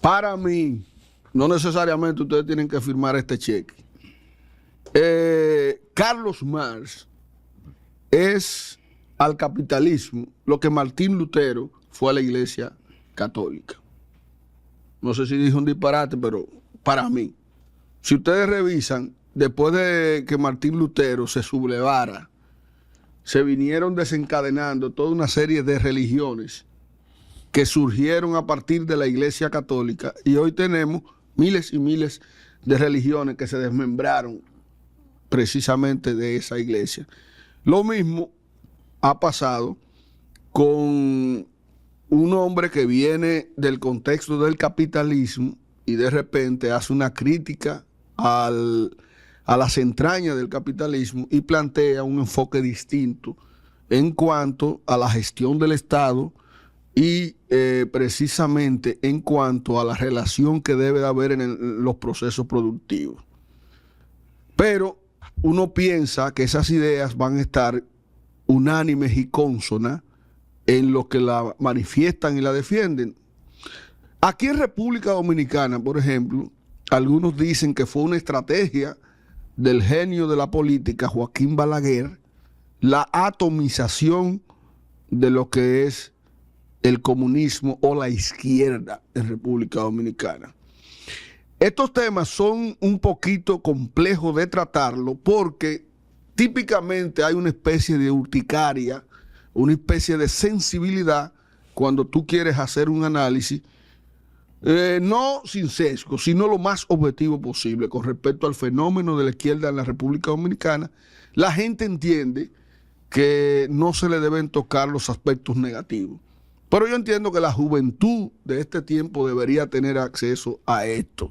para mí, no necesariamente ustedes tienen que firmar este cheque. Carlos Marx es al capitalismo lo que Martín Lutero fue a la Iglesia Católica. No sé si dije un disparate, pero para mí, si ustedes revisan, después de que Martín Lutero se sublevara, se vinieron desencadenando toda una serie de religiones que surgieron a partir de la Iglesia Católica, y hoy tenemos miles y miles de religiones que se desmembraron precisamente de esa iglesia. Lo mismo ha pasado con un hombre que viene del contexto del capitalismo y de repente hace una crítica a las entrañas del capitalismo y plantea un enfoque distinto en cuanto a la gestión del Estado y precisamente en cuanto a la relación que debe de haber en los procesos productivos. Pero uno piensa que esas ideas van a estar unánimes y cónsonas en lo que la manifiestan y la defienden. Aquí en República Dominicana, por ejemplo, algunos dicen que fue una estrategia del genio de la política, Joaquín Balaguer, la atomización de lo que es el comunismo o la izquierda en República Dominicana. Estos temas son un poquito complejos de tratarlo porque típicamente hay una especie de urticaria, una especie de sensibilidad cuando tú quieres hacer un análisis, no sin sesgo, sino lo más objetivo posible con respecto al fenómeno de la izquierda en la República Dominicana. La gente entiende que no se le deben tocar los aspectos negativos. Pero yo entiendo que la juventud de este tiempo debería tener acceso a esto.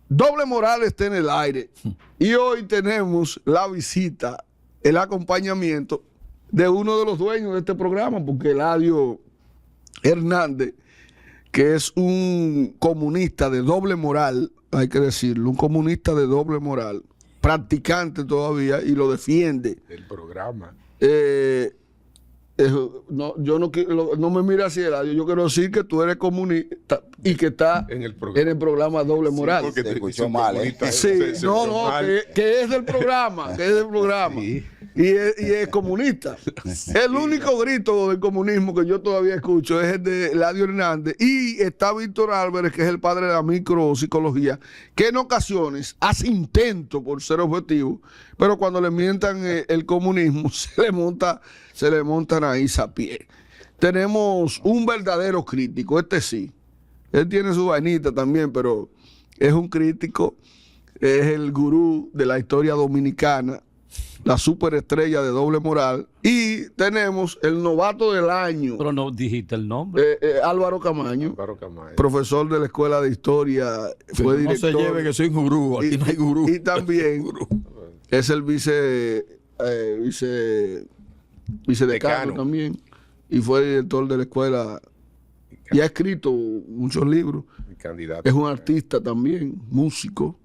Doble moral está en el aire y hoy tenemos la visita, el acompañamiento de uno de los dueños de este programa, porque Eladio Hernández, que es un comunista de doble moral, hay que decirlo, un comunista de doble moral, practicante todavía y lo defiende. El programa. No, yo no me mira así, Eladio. Yo quiero decir que tú eres comunista y que estás en el programa Doble Moral. Sí, porque te escuchó mal, Sí, que es del programa, que es del programa. Sí. Y es comunista. El único grito del comunismo que yo todavía escucho es el de Eladio Hernández. Y está Víctor Álvarez, que es el padre de la micropsicología, que en ocasiones hace intento por ser objetivo, pero cuando le mientan el comunismo, se le montan ahí a pie. Tenemos un verdadero crítico, este sí. Él tiene su vainita también, pero es un crítico, es el gurú de la historia dominicana, la superestrella de doble moral. Y tenemos el novato del año. Pero no dijiste el nombre. Álvaro Camaño, profesor de la Escuela de Historia, fue director. No se lleve que soy un gurú, aquí no hay gurú. Y también es el vicedecano también, y fue director de la escuela y ha escrito muchos libros. Es un artista también, músico,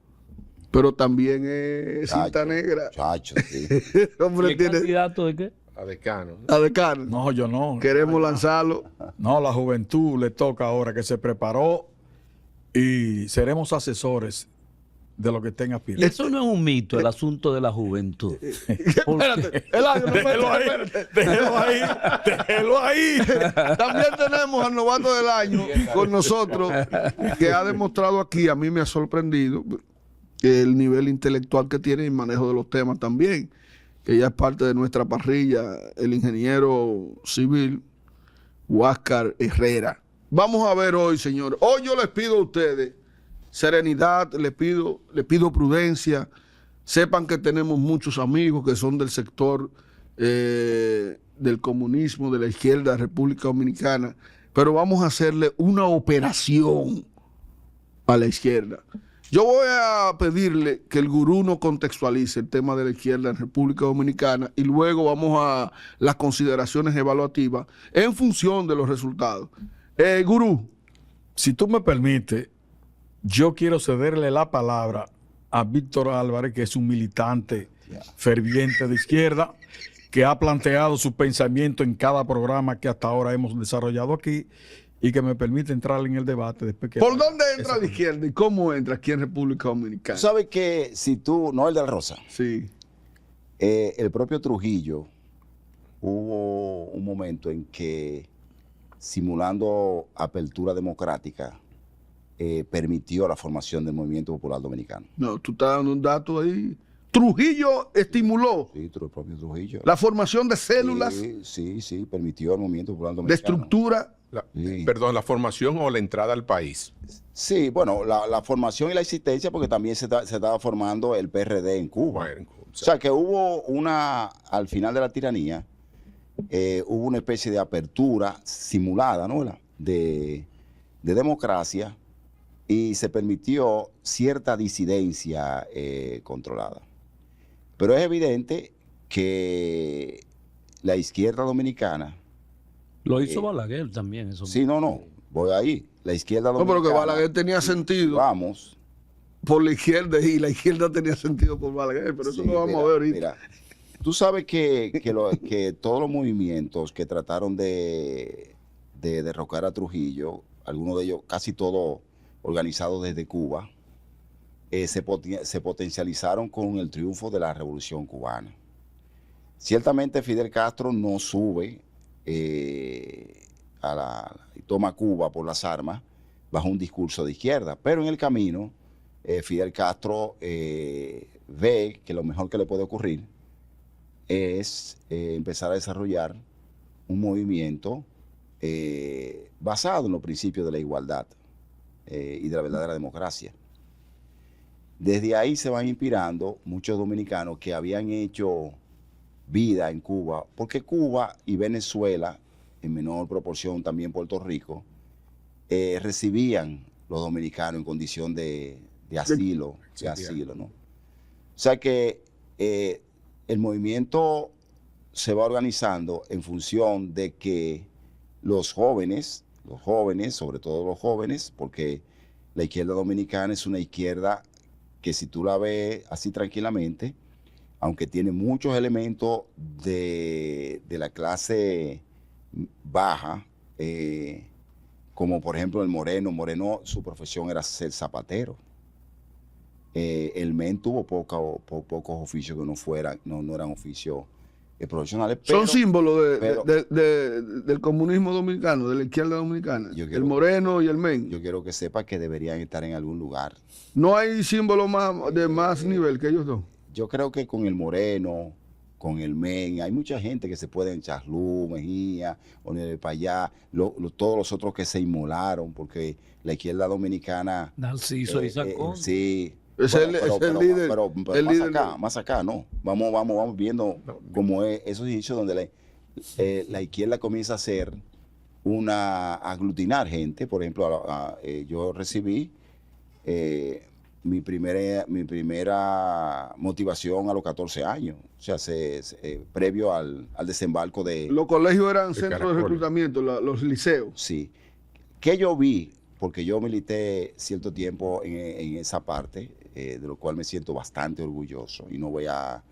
pero también es cinta negra. Sí. Hombre, ¿Y candidato de qué? A decano. A decano. No, yo no. Queremos lanzarlo. No, la juventud le toca ahora, que se preparó, y seremos asesores de lo que estén aspirando. Eso no es un mito, el asunto de la juventud. Espérate, déjelo ahí. También tenemos al novato del año con nosotros, que ha demostrado aquí, a mí me ha sorprendido el nivel intelectual que tiene y el manejo de los temas también, que ya es parte de nuestra parrilla, el ingeniero civil Huáscar Herrera. Vamos a ver hoy, señores. Hoy yo les pido a ustedes serenidad, les pido prudencia. Sepan que tenemos muchos amigos que son del sector del comunismo, de la izquierda de República Dominicana, pero vamos a hacerle una operación a la izquierda. Yo voy a pedirle que el gurú nos contextualice el tema de la izquierda en República Dominicana y luego vamos a las consideraciones evaluativas en función de los resultados. Gurú. Si tú me permites, yo quiero cederle la palabra a Víctor Álvarez, que es un militante ferviente de izquierda, que ha planteado su pensamiento en cada programa que hasta ahora hemos desarrollado aquí y que me permite entrar en el debate después que... ¿Por dónde entra la izquierda y cómo entra aquí en República Dominicana? ¿Sabes que si tú, no el de la Rosa, Sí. el propio Trujillo, hubo un momento en que, simulando apertura democrática, permitió la formación del Movimiento Popular Dominicano? No, tú estás dando un dato ahí. Trujillo estimuló Sí, el propio Trujillo. la formación de células, Sí, permitió el Movimiento Popular de Dominicano. estructura. Sí. Perdón, la formación o la entrada al país. Sí, bueno, la formación y la existencia, porque también se estaba formando el PRD en Cuba. Bueno, O sea, que hubo al final de la tiranía, hubo una especie de apertura simulada, ¿no? De democracia, y se permitió cierta disidencia controlada. Pero es evidente que la izquierda dominicana... Lo hizo Balaguer también. Eso. Sí, no, voy ahí. La izquierda No, dominicana... pero que Balaguer tenía sentido Vamos. por la izquierda y la izquierda tenía sentido por Balaguer, pero eso Sí, lo vamos mira, a ver ahorita. Mira, tú sabes que todos los movimientos que trataron de derrocar a Trujillo, algunos de ellos, casi todos organizados desde Cuba, se potencializaron con el triunfo de la Revolución Cubana. Ciertamente Fidel Castro no sube y toma Cuba por las armas bajo un discurso de izquierda, pero en el camino Fidel Castro ve que lo mejor que le puede ocurrir es empezar a desarrollar un movimiento basado en los principios de la igualdad y de la verdadera democracia. Desde ahí se van inspirando muchos dominicanos que habían hecho vida en Cuba, porque Cuba y Venezuela, en menor proporción también Puerto Rico, recibían los dominicanos en condición de asilo, ¿no? O sea que el movimiento se va organizando en función de que los jóvenes, sobre todo los jóvenes, porque la izquierda dominicana es una izquierda que si tú la ves así tranquilamente, aunque tiene muchos elementos de la clase baja, como por ejemplo el Moreno, su profesión era ser zapatero. El MEN tuvo pocos oficios que no eran oficios profesionales. Pero, son símbolos del comunismo dominicano, de la izquierda dominicana. El Moreno y el Men. Yo quiero que sepa que deberían estar en algún lugar. No hay símbolo de más nivel que ellos dos. Yo creo que con el Moreno, con el Men, hay mucha gente que se puede en Charlú, Mejía, Oliver Payá, todos los otros que se inmolaron, porque la izquierda dominicana... Narciso y Sacón. Sí. Es el líder. Pero más acá, ¿no? Vamos viendo cómo es esos inicios donde la izquierda comienza a ser aglutinar gente. Por ejemplo, yo recibí mi primera motivación a los 14 años, o sea, previo al desembarco de... Los colegios eran centros Caracol. de reclutamiento, los liceos. Sí. Que yo vi, porque yo milité cierto tiempo en esa parte, de lo cual me siento bastante orgulloso y no voy a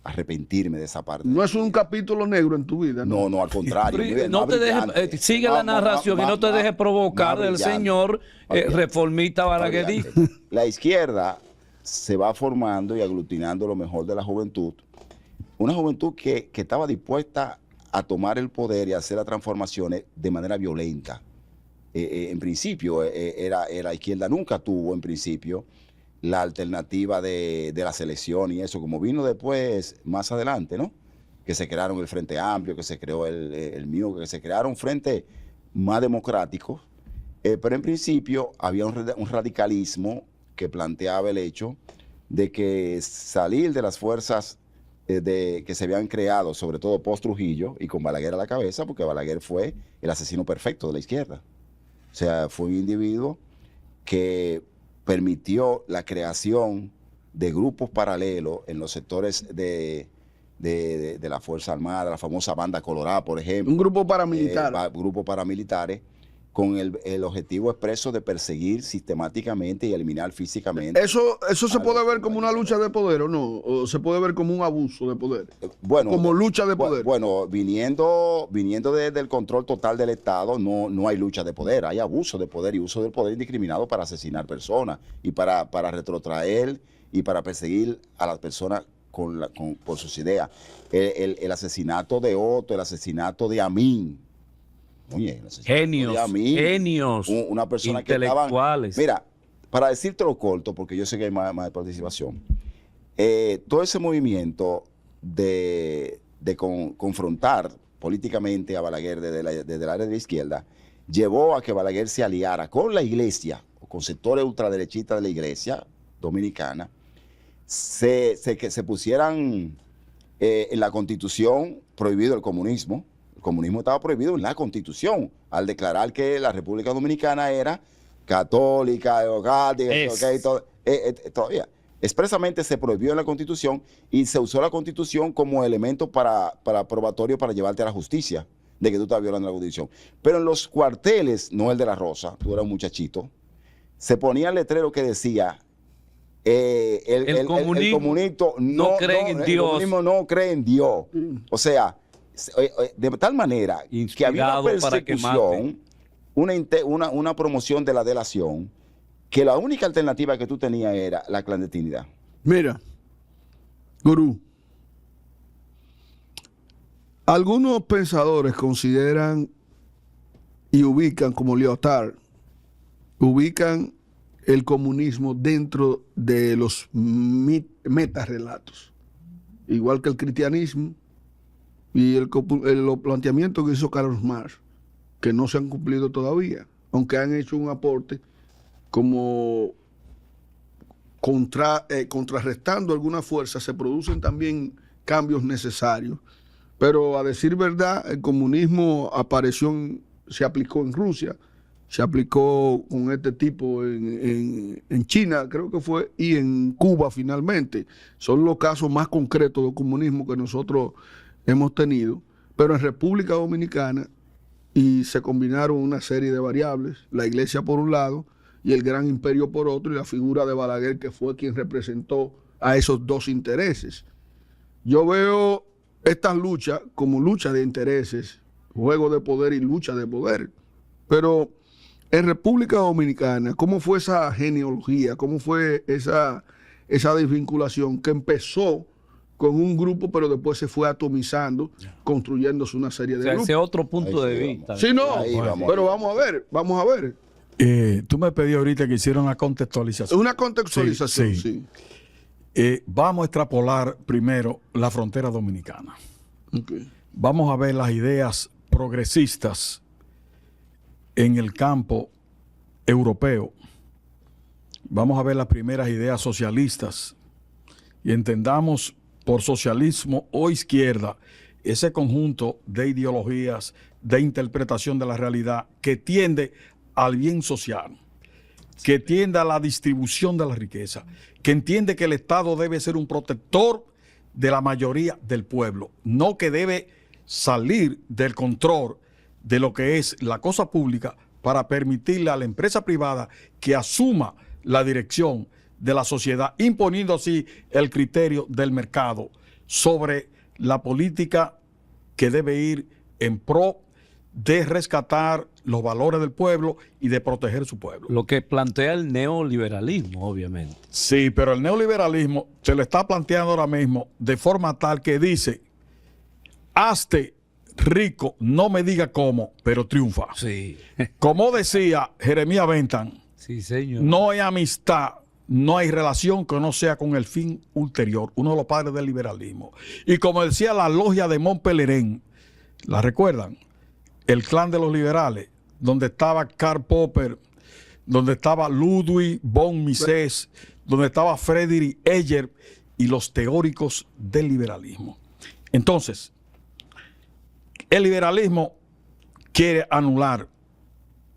arrepentirme de esa parte. No es un capítulo negro en tu vida. No, al contrario. Pero, no te dejes, sigue la narración y no te dejes provocar del señor reformista Balaguer. La izquierda se va formando y aglutinando lo mejor de la juventud. Una juventud que estaba dispuesta a tomar el poder y a hacer las transformaciones de manera violenta. En principio, la izquierda nunca tuvo, en principio, la alternativa de la selección y eso, como vino después, más adelante, ¿no? Que se crearon el Frente Amplio, que se creó el MIO, que se crearon frentes más democráticos, pero en principio había un radicalismo que planteaba el hecho de que salir de las fuerzas que se habían creado, sobre todo post-Trujillo, y con Balaguer a la cabeza, porque Balaguer fue el asesino perfecto de la izquierda. O sea, fue un individuo que permitió la creación de grupos paralelos en los sectores de la Fuerza Armada, la famosa Banda Colorada, por ejemplo. Un grupo paramilitar. Grupos paramilitares con el objetivo expreso de perseguir sistemáticamente y eliminar físicamente. ¿Eso se puede ver como una lucha de poder o no? ¿O se puede ver como un abuso de poder? Bueno, como lucha de poder. Bueno, viniendo del control total del Estado, no hay lucha de poder, hay abuso de poder y uso del poder indiscriminado para asesinar personas y para retrotraer y para perseguir a las personas por sus ideas. El asesinato de Otto, el asesinato de Amin. Oye, Genios, una persona intelectuales. Que estaba, mira, para decírtelo corto, porque yo sé que hay más participación, todo ese movimiento de confrontar políticamente a Balaguer desde el área de la izquierda llevó a que Balaguer se aliara con la iglesia o con sectores ultraderechistas de la iglesia dominicana, que se pusieran en la Constitución prohibido el comunismo. El comunismo estaba prohibido en la Constitución al declarar que la República Dominicana era católica, democrática, todavía. Expresamente se prohibió en la Constitución y se usó la Constitución como elemento para probatorio para llevarte a la justicia de que tú estás violando la Constitución. Pero en los cuarteles, no el de la Rosa, tú eras un muchachito, se ponía el letrero que decía el comunismo no cree en Dios. El comunismo no cree en Dios. O sea, de tal manera que había una persecución, una promoción de la delación, que la única alternativa que tú tenías era la clandestinidad. Mira, Gurú, algunos pensadores consideran y ubican como Lyotard, ubican el comunismo dentro de los metarrelatos, igual que el cristianismo y los planteamientos que hizo Karl Marx, que no se han cumplido todavía, aunque han hecho un aporte como contrarrestando algunas fuerzas, se producen también cambios necesarios. Pero a decir verdad, el comunismo se aplicó en Rusia, se aplicó con este tipo en China, creo que fue, y en Cuba finalmente. Son los casos más concretos de comunismo que nosotros hemos tenido. Pero en República Dominicana, y se combinaron una serie de variables, la iglesia por un lado y el gran imperio por otro, y la figura de Balaguer, que fue quien representó a esos dos intereses. Yo veo estas luchas como lucha de intereses, juego de poder y lucha de poder. Pero en República Dominicana, ¿cómo fue esa genealogía? ¿Cómo fue esa desvinculación que empezó con un grupo, pero después se fue atomizando, construyéndose una serie de grupos? Ese otro punto de vista. Sí, no, pero vamos a ver. Tú me pedí ahorita que hiciera una contextualización. Una contextualización, sí. Vamos a extrapolar primero la frontera dominicana. Okay. Vamos a ver las ideas progresistas en el campo europeo. Vamos a ver las primeras ideas socialistas y entendamos por socialismo o izquierda ese conjunto de ideologías, de interpretación de la realidad que tiende al bien social, que tiende a la distribución de la riqueza, que entiende que el Estado debe ser un protector de la mayoría del pueblo, no que debe salir del control de lo que es la cosa pública para permitirle a la empresa privada que asuma la dirección de la sociedad, imponiendo así el criterio del mercado sobre la política que debe ir en pro de rescatar los valores del pueblo y de proteger su pueblo. Lo que plantea el neoliberalismo, obviamente. Sí, pero el neoliberalismo se lo está planteando ahora mismo de forma tal que dice: hazte rico, no me diga cómo, pero triunfa. Sí. Como decía Jeremías Bentham, Sí, señor. no hay amistad, no hay relación que no sea con el fin ulterior, uno de los padres del liberalismo. Y como decía la logia de Montpellier, ¿la recuerdan? El clan de los liberales, donde estaba Karl Popper, donde estaba Ludwig von Mises, donde estaba Friedrich Engels y los teóricos del liberalismo. Entonces, el liberalismo quiere anular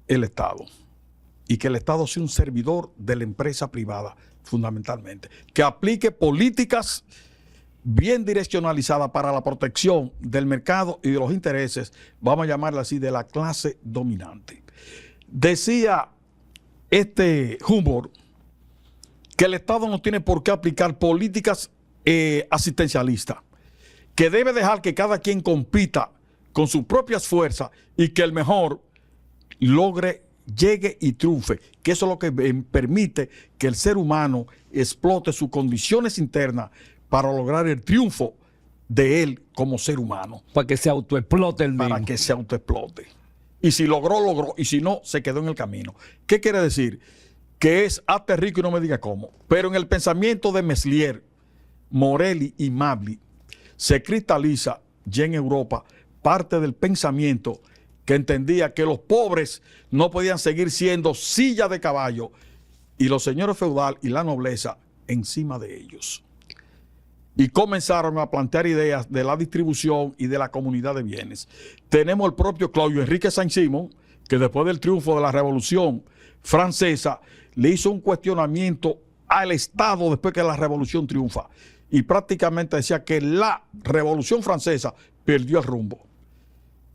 el Estado y que el Estado sea un servidor de la empresa privada, fundamentalmente, que aplique políticas bien direccionalizadas para la protección del mercado y de los intereses, vamos a llamarla así, de la clase dominante. Decía Humboldt que el Estado no tiene por qué aplicar políticas asistencialistas, que debe dejar que cada quien compita con sus propias fuerzas y que el mejor llegue y triunfe, que eso es lo que permite que el ser humano explote sus condiciones internas para lograr el triunfo de él como ser humano. Para que se autoexplote el mismo. Para que se autoexplote. Y si logró, logró. Y si no, se quedó en el camino. ¿Qué quiere decir? Que es hazte rico y no me diga cómo. Pero en el pensamiento de Meslier, Morelli y Mably se cristaliza ya en Europa parte del pensamiento que entendía que los pobres no podían seguir siendo silla de caballo y los señores feudales y la nobleza encima de ellos. Y comenzaron a plantear ideas de la distribución y de la comunidad de bienes. Tenemos el propio Claudio Enrique Saint-Simon, que después del triunfo de la Revolución Francesa, le hizo un cuestionamiento al Estado después que la Revolución triunfa. Y prácticamente decía que la Revolución Francesa perdió el rumbo.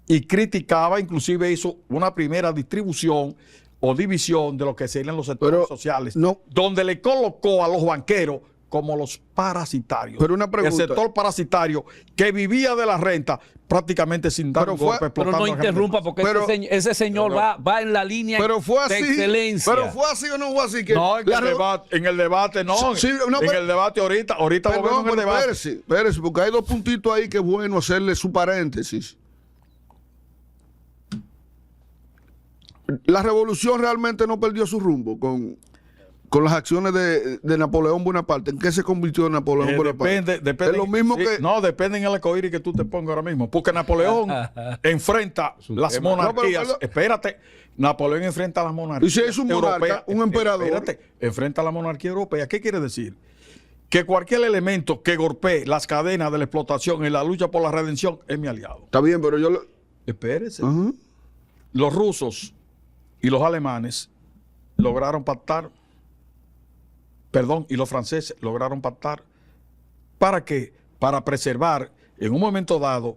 Y criticaba, inclusive hizo una primera distribución o división de lo que serían los sectores sociales, donde le colocó a los banqueros como los parasitarios. Pero una pregunta. El sector parasitario que vivía de la renta prácticamente sin dar un golpe. Pero no interrumpa porque ese señor va en la línea de excelencia. Pero fue así o no fue así. Que no, en el debate no. Sí, no en el debate ahorita lo vemos en el debate. Espérese, porque hay dos puntitos ahí que es bueno hacerle su paréntesis. La revolución realmente no perdió su rumbo con las acciones de Napoleón Bonaparte. ¿En qué se convirtió Napoleón Bonaparte? Depende. Es lo mismo que... No, depende en el arcoíris que tú te pongas ahora mismo. Porque Napoleón enfrenta las monarquías. Espérate. Napoleón enfrenta a las monarquías. Y si es un monarca, un emperador. Espérate. Enfrenta a la monarquía europea. ¿Qué quiere decir? Que cualquier elemento que golpee las cadenas de la explotación en la lucha por la redención es mi aliado. Está bien, pero yo... Espérese. Los rusos y los alemanes lograron pactar. Y los franceses lograron pactar. ¿Para qué? Para preservar en un momento dado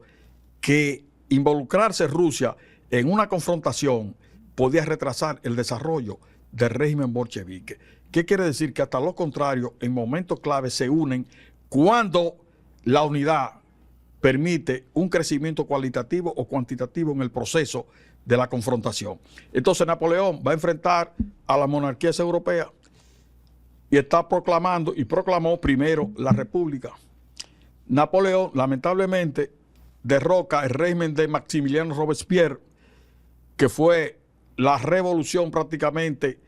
que involucrarse Rusia en una confrontación podía retrasar el desarrollo del régimen bolchevique. ¿Qué quiere decir? Que hasta lo contrario, en momentos clave se unen cuando la unidad permite un crecimiento cualitativo o cuantitativo en el proceso de la confrontación. Entonces Napoleón va a enfrentar a las monarquías europeas y está proclamó primero la República. Napoleón, lamentablemente, derroca el régimen de Maximiliano Robespierre, que fue la revolución prácticamente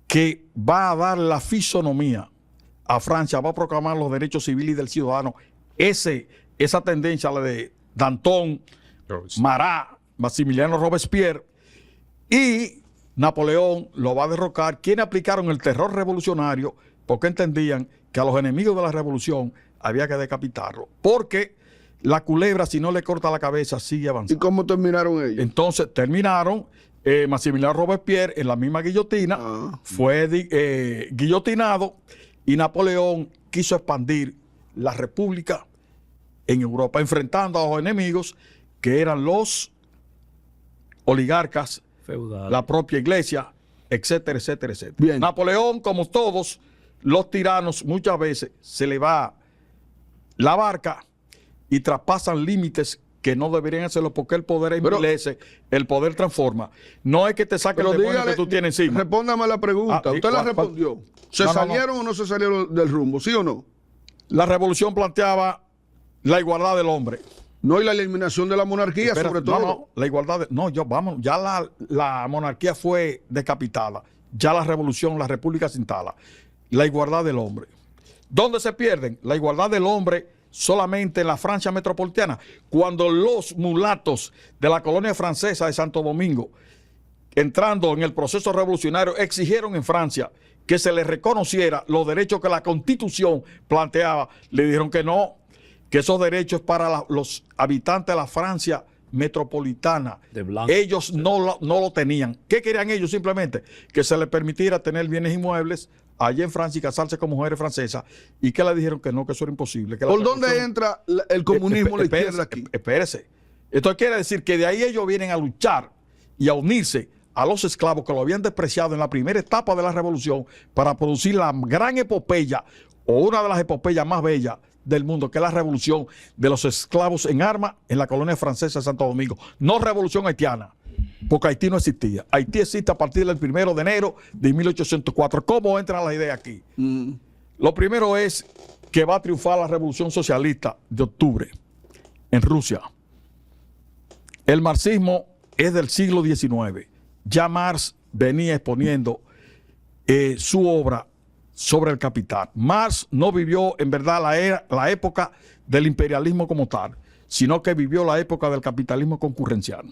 que va a dar la fisonomía a Francia, va a proclamar los derechos civiles y del ciudadano. Esa tendencia, la de Danton, Marat, Maximiliano Robespierre, y Napoleón lo va a derrocar. Quienes aplicaron el terror revolucionario porque entendían que a los enemigos de la revolución había que decapitarlo. Porque la culebra, si no le corta la cabeza, sigue avanzando. ¿Y cómo terminaron ellos? Entonces terminaron Maximiliano Robespierre en la misma guillotina, fue guillotinado, y Napoleón quiso expandir la república en Europa, enfrentando a los enemigos que eran los oligarcas, feudal, la propia iglesia, etcétera, etcétera, etcétera. Bien. Napoleón, como todos los tiranos, muchas veces se le va la barca y traspasan límites que no deberían hacerlo porque el poder envilece, el poder transforma. No es que te saque el demonio que tú tienes encima. Respóndame la pregunta. ¿Usted la respondió? ¿Se salieron o no se salieron del rumbo? ¿Sí o no? La revolución planteaba la igualdad del hombre. No, y la eliminación de la monarquía, sobre todo. No, la igualdad. Ya la monarquía fue decapitada. Ya la revolución, la república se instala. La igualdad del hombre. ¿Dónde se pierden? La igualdad del hombre solamente en la Francia metropolitana. Cuando los mulatos de la colonia francesa de Santo Domingo, entrando en el proceso revolucionario, exigieron en Francia que se les reconociera los derechos que la Constitución planteaba. Le dijeron que no, que esos derechos para los habitantes de la Francia metropolitana. Ellos no lo tenían. ¿Qué querían ellos? Simplemente que se les permitiera tener bienes inmuebles allá en Francia y casarse con mujeres francesas. ¿Y que le dijeron? Que no, que eso era imposible. Que ¿por dónde entra el comunismo, la izquierda aquí? Espérese. Esto quiere decir que de ahí ellos vienen a luchar y a unirse a los esclavos que lo habían despreciado en la primera etapa de la revolución para producir la gran epopeya o una de las epopeyas más bellas del mundo, que es la revolución de los esclavos en armas en la colonia francesa de Santo Domingo. No revolución haitiana, porque Haití no existía. Haití existe a partir del 1 de enero de 1804. ¿Cómo entra la idea aquí? Lo primero es que va a triunfar la revolución socialista de octubre en Rusia. El marxismo es del siglo XIX. Ya Marx venía exponiendo su obra sobre el capital. Marx no vivió en verdad la época del imperialismo como tal, sino que vivió la época del capitalismo concurrencial.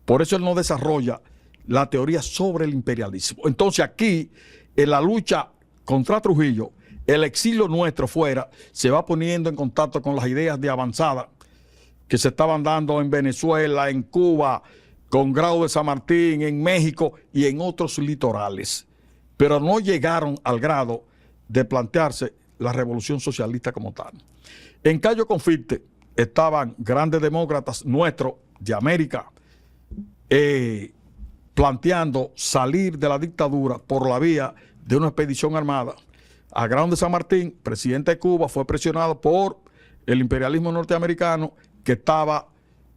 Por eso él no desarrolla la teoría sobre el imperialismo. Entonces aquí, en la lucha contra Trujillo, el exilio nuestro fuera se va poniendo en contacto con las ideas de avanzada que se estaban dando en Venezuela, en Cuba, con Grau de San Martín, en México y en otros litorales. Pero no llegaron al grado de plantearse la revolución socialista como tal. En Cayo Confite estaban grandes demócratas nuestros de América planteando salir de la dictadura por la vía de una expedición armada. A Grau de San Martín, presidente de Cuba, fue presionado por el imperialismo norteamericano que estaba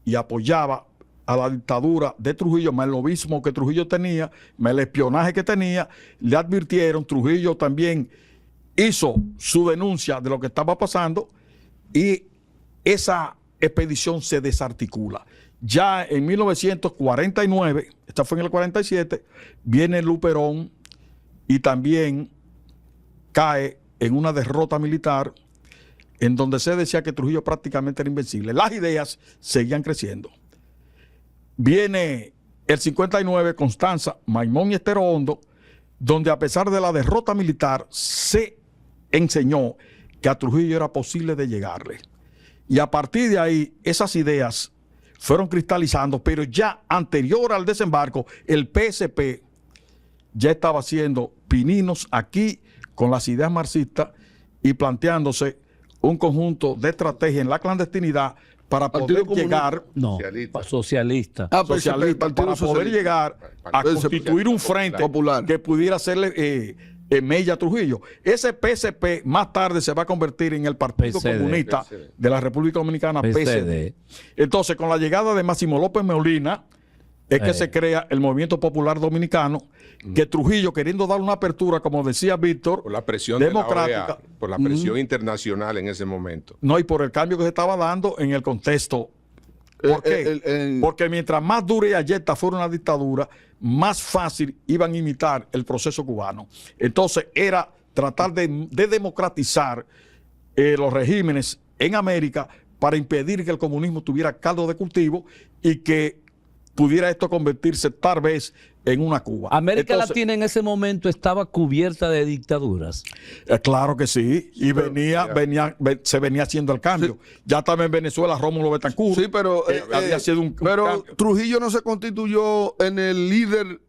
y apoyaba a la dictadura de Trujillo, más el lobismo que Trujillo tenía, más el espionaje que tenía. Le advirtieron, Trujillo también hizo su denuncia de lo que estaba pasando y esa expedición se desarticula. Ya en 1949, esta fue en el 47, viene Luperón y también cae en una derrota militar en donde se decía que Trujillo prácticamente era invencible. Las ideas seguían creciendo. Viene el 59, Constanza, Maimón y Estero Hondo, donde a pesar de la derrota militar se enseñó que a Trujillo era posible de llegarle. Y a partir de ahí, esas ideas fueron cristalizando, pero ya anterior al desembarco, el PSP ya estaba haciendo pininos aquí con las ideas marxistas y planteándose un conjunto de estrategias en la clandestinidad para poder llegar Socialista. para poder llegar a constituir un frente popular que pudiera hacerle mella a Trujillo. Ese PSP más tarde se va a convertir en el Partido Comunista de la República Dominicana, PSD. Entonces, con la llegada de Máximo López Molina, es que se crea el Movimiento Popular Dominicano, que Trujillo, queriendo dar una apertura, como decía Víctor, por la presión democrática, de la OEA, por la presión internacional en ese momento. No, y por el cambio que se estaba dando en el contexto. ¿Por qué? Porque mientras más dura y ayeta fuera una dictadura, más fácil iban a imitar el proceso cubano. Entonces era tratar de democratizar los regímenes en América para impedir que el comunismo tuviera caldo de cultivo y que pudiera esto convertirse tal vez en una Cuba. América Latina en ese momento estaba cubierta de dictaduras. Claro que sí, y se venía haciendo el cambio. Sí. Ya también en Venezuela, Rómulo Betancourt. Sí, pero, había sido un cambio. Trujillo no se constituyó en el líder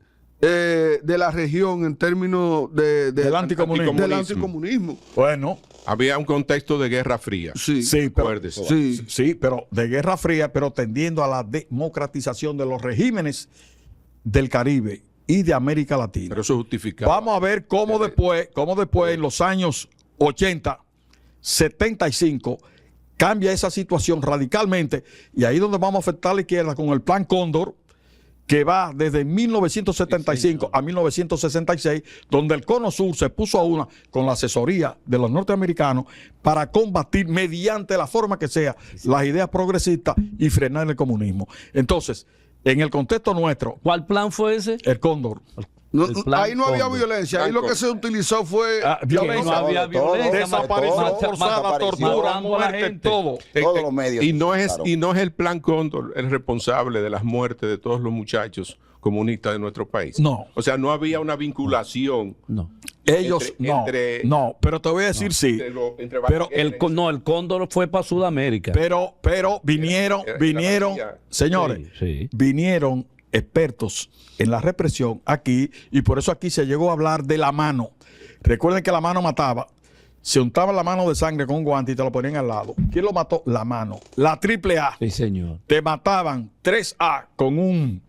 de la región en términos del anticomunismo. Bueno. Había un contexto de Guerra Fría. Sí, pero de Guerra Fría, pero tendiendo a la democratización de los regímenes del Caribe y de América Latina. Pero eso justificaba. Vamos a ver cómo después en los años 80, 75, cambia esa situación radicalmente, y ahí es donde vamos a afectar a la izquierda con el Plan Cóndor, que va desde 1975 a 1966, donde el Cono Sur se puso a una con la asesoría de los norteamericanos para combatir mediante la forma que sea las ideas progresistas y frenar el comunismo. Entonces, en el contexto nuestro... ¿Cuál plan fue ese? El Cóndor. Ahí no había violencia, ahí lo que se utilizó fue violencia. No había violencia, desaparición forzada, tortura, muerte, todo. Todos los medios. Y no es el Plan Cóndor el responsable de las muertes de todos los muchachos comunistas de nuestro país. No. O sea, no había una vinculación. No. Ellos no, pero te voy a decir sí. Pero el Cóndor fue para Sudamérica. Pero vinieron, señores, vinieron expertos en la represión aquí, y por eso aquí se llegó a hablar de la mano. Recuerden que la mano mataba. Se untaban la mano de sangre con un guante y te lo ponían al lado. ¿Quién lo mató? La mano. La AAA. Sí, señor. Te mataban 3A con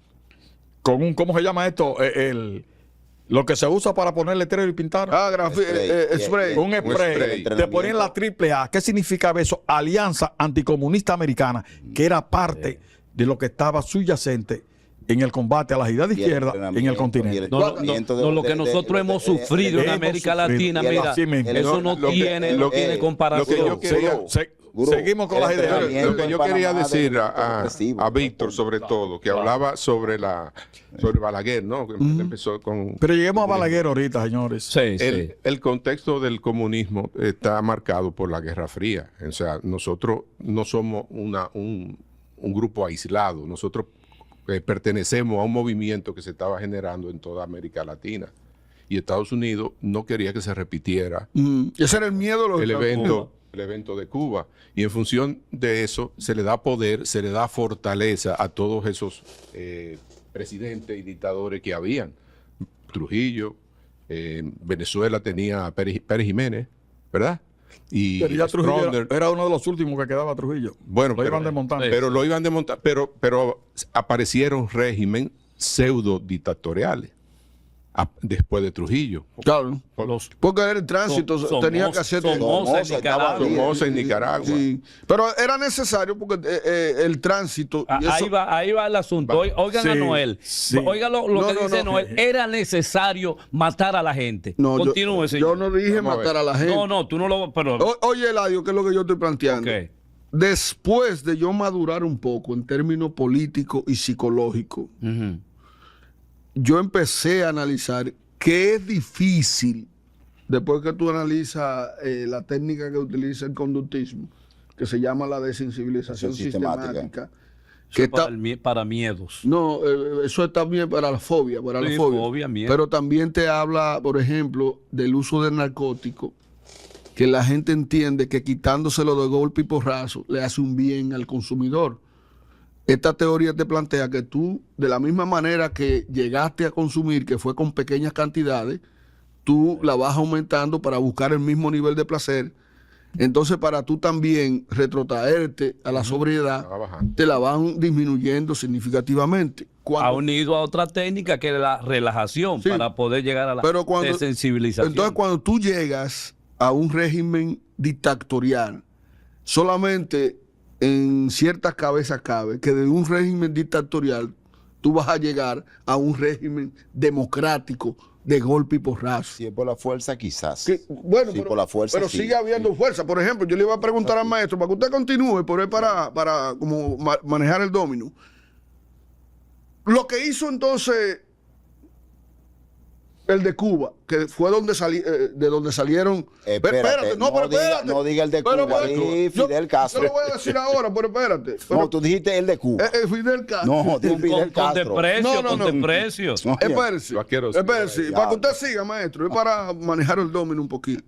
con un, ¿cómo se llama esto? Lo que se usa para poner letrero y pintar. Spray. Un spray. Te ponían la AAA. ¿Qué significaba eso? Alianza Anticomunista Americana, que era parte de lo que estaba subyacente en el combate a la idea de izquierda en el continente. Lo que nosotros hemos sufrido en América Latina, mira, eso no tiene comparación. Lo que yo quería, seguimos con las ideas. Lo que yo quería decir a Víctor, sobre todo, que hablaba sobre Balaguer, ¿no? Que empezó con, pero lleguemos a Balaguer ahorita, señores. Sí, el contexto del comunismo está marcado por la Guerra Fría. O sea, nosotros no somos un grupo aislado. Nosotros pertenecemos a un movimiento que se estaba generando en toda América Latina. Y Estados Unidos no quería que se repitiera Ese era el miedo el evento de Cuba. Y en función de eso se le da poder, se le da fortaleza a todos esos presidentes y dictadores que habían. Trujillo, Venezuela tenía a Pérez Jiménez, ¿verdad? Y Pero ya Trujillo Stroessner. era uno de los últimos que quedaba Trujillo. Bueno, lo iban desmontando. Pero lo iban desmontando. Pero aparecieron régimen pseudo dictatoriales después de Trujillo. Claro. Porque era el tránsito, tenía que hacer Somoza en Nicaragua. Sí. Pero era necesario porque el tránsito. Y eso, ahí va el asunto. Oigan a Noel. Oigan lo que dice Noel. Era necesario matar a la gente. Continúe, yo no dije matar a la gente. No, tú no lo. Pero... Oye, Eladio, ¿qué es lo que yo estoy planteando? Okay. Después de yo madurar un poco en términos políticos y psicológicos, yo empecé a analizar que es difícil, después que tú analizas la técnica que utiliza el conductismo, que se llama la desensibilización sistemática. Que para miedos. No, eso está bien para la fobia, pero también te habla, por ejemplo, del uso del narcótico, que la gente entiende que quitándoselo de golpe y porrazo le hace un bien al consumidor. Esta teoría te plantea que tú, de la misma manera que llegaste a consumir, que fue con pequeñas cantidades, tú la vas aumentando para buscar el mismo nivel de placer. Entonces, para tú también retrotraerte a la sobriedad, te la van disminuyendo significativamente. Ha unido a otra técnica que es la relajación, para poder llegar a la desensibilización. Entonces, cuando tú llegas a un régimen dictatorial, solamente en ciertas cabezas cabe que de un régimen dictatorial tú vas a llegar a un régimen democrático de golpe y porrazo. Si es por la fuerza, quizás. Bueno, sí, pero, por la fuerza, pero sí. Sigue habiendo fuerza. Por ejemplo, yo le iba a preguntar al maestro, para que usted continúe, por ahí para como manejar el dominó. Lo que hizo entonces el de Cuba, que fue de donde salieron. Espérate, no diga el de Cuba, di Fidel Castro. Yo lo voy a decir ahora, pero espérate. No, tú dijiste el de Cuba. Fidel Castro. No, di Fidel Castro. Con desprecio. Espérese, para que usted siga, maestro, es para manejar el dominó un poquito.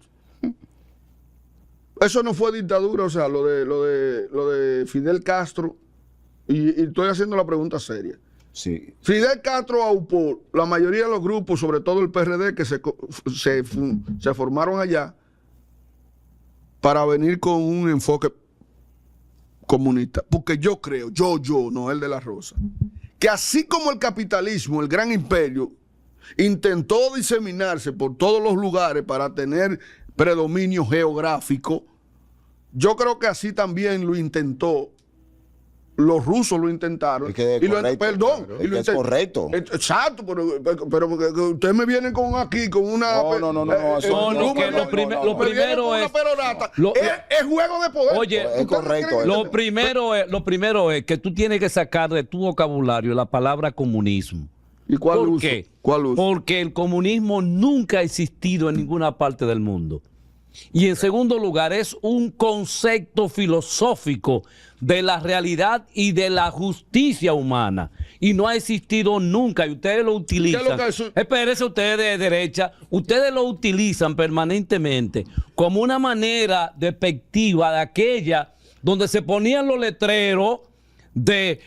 Eso no fue dictadura, o sea, lo de Fidel Castro, y estoy haciendo la pregunta seria. Sí. Fidel Castro aupó la mayoría de los grupos, sobre todo el PRD, que se formaron allá para venir con un enfoque comunista. Porque yo creo, Noel de la Rosa, que así como el capitalismo, el gran imperio, intentó diseminarse por todos los lugares para tener predominio geográfico, yo creo que así también lo intentó. Los rusos lo intentaron. Es correcto. Exacto, pero ustedes me vienen con una. Lo primero es. Es juego de poder. Oye, es correcto. Lo primero es que tú tienes que sacar de tu vocabulario la palabra comunismo. ¿Y cuál ¿Por uso? qué? ¿Cuál uso? Porque el comunismo nunca ha existido en ninguna parte del mundo. Y en segundo lugar, es un concepto filosófico de la realidad y de la justicia humana. Y no ha existido nunca. Y ustedes lo utilizan. Espérense, ustedes de derecha, ustedes lo utilizan permanentemente como una manera despectiva de aquella donde se ponían los letreros de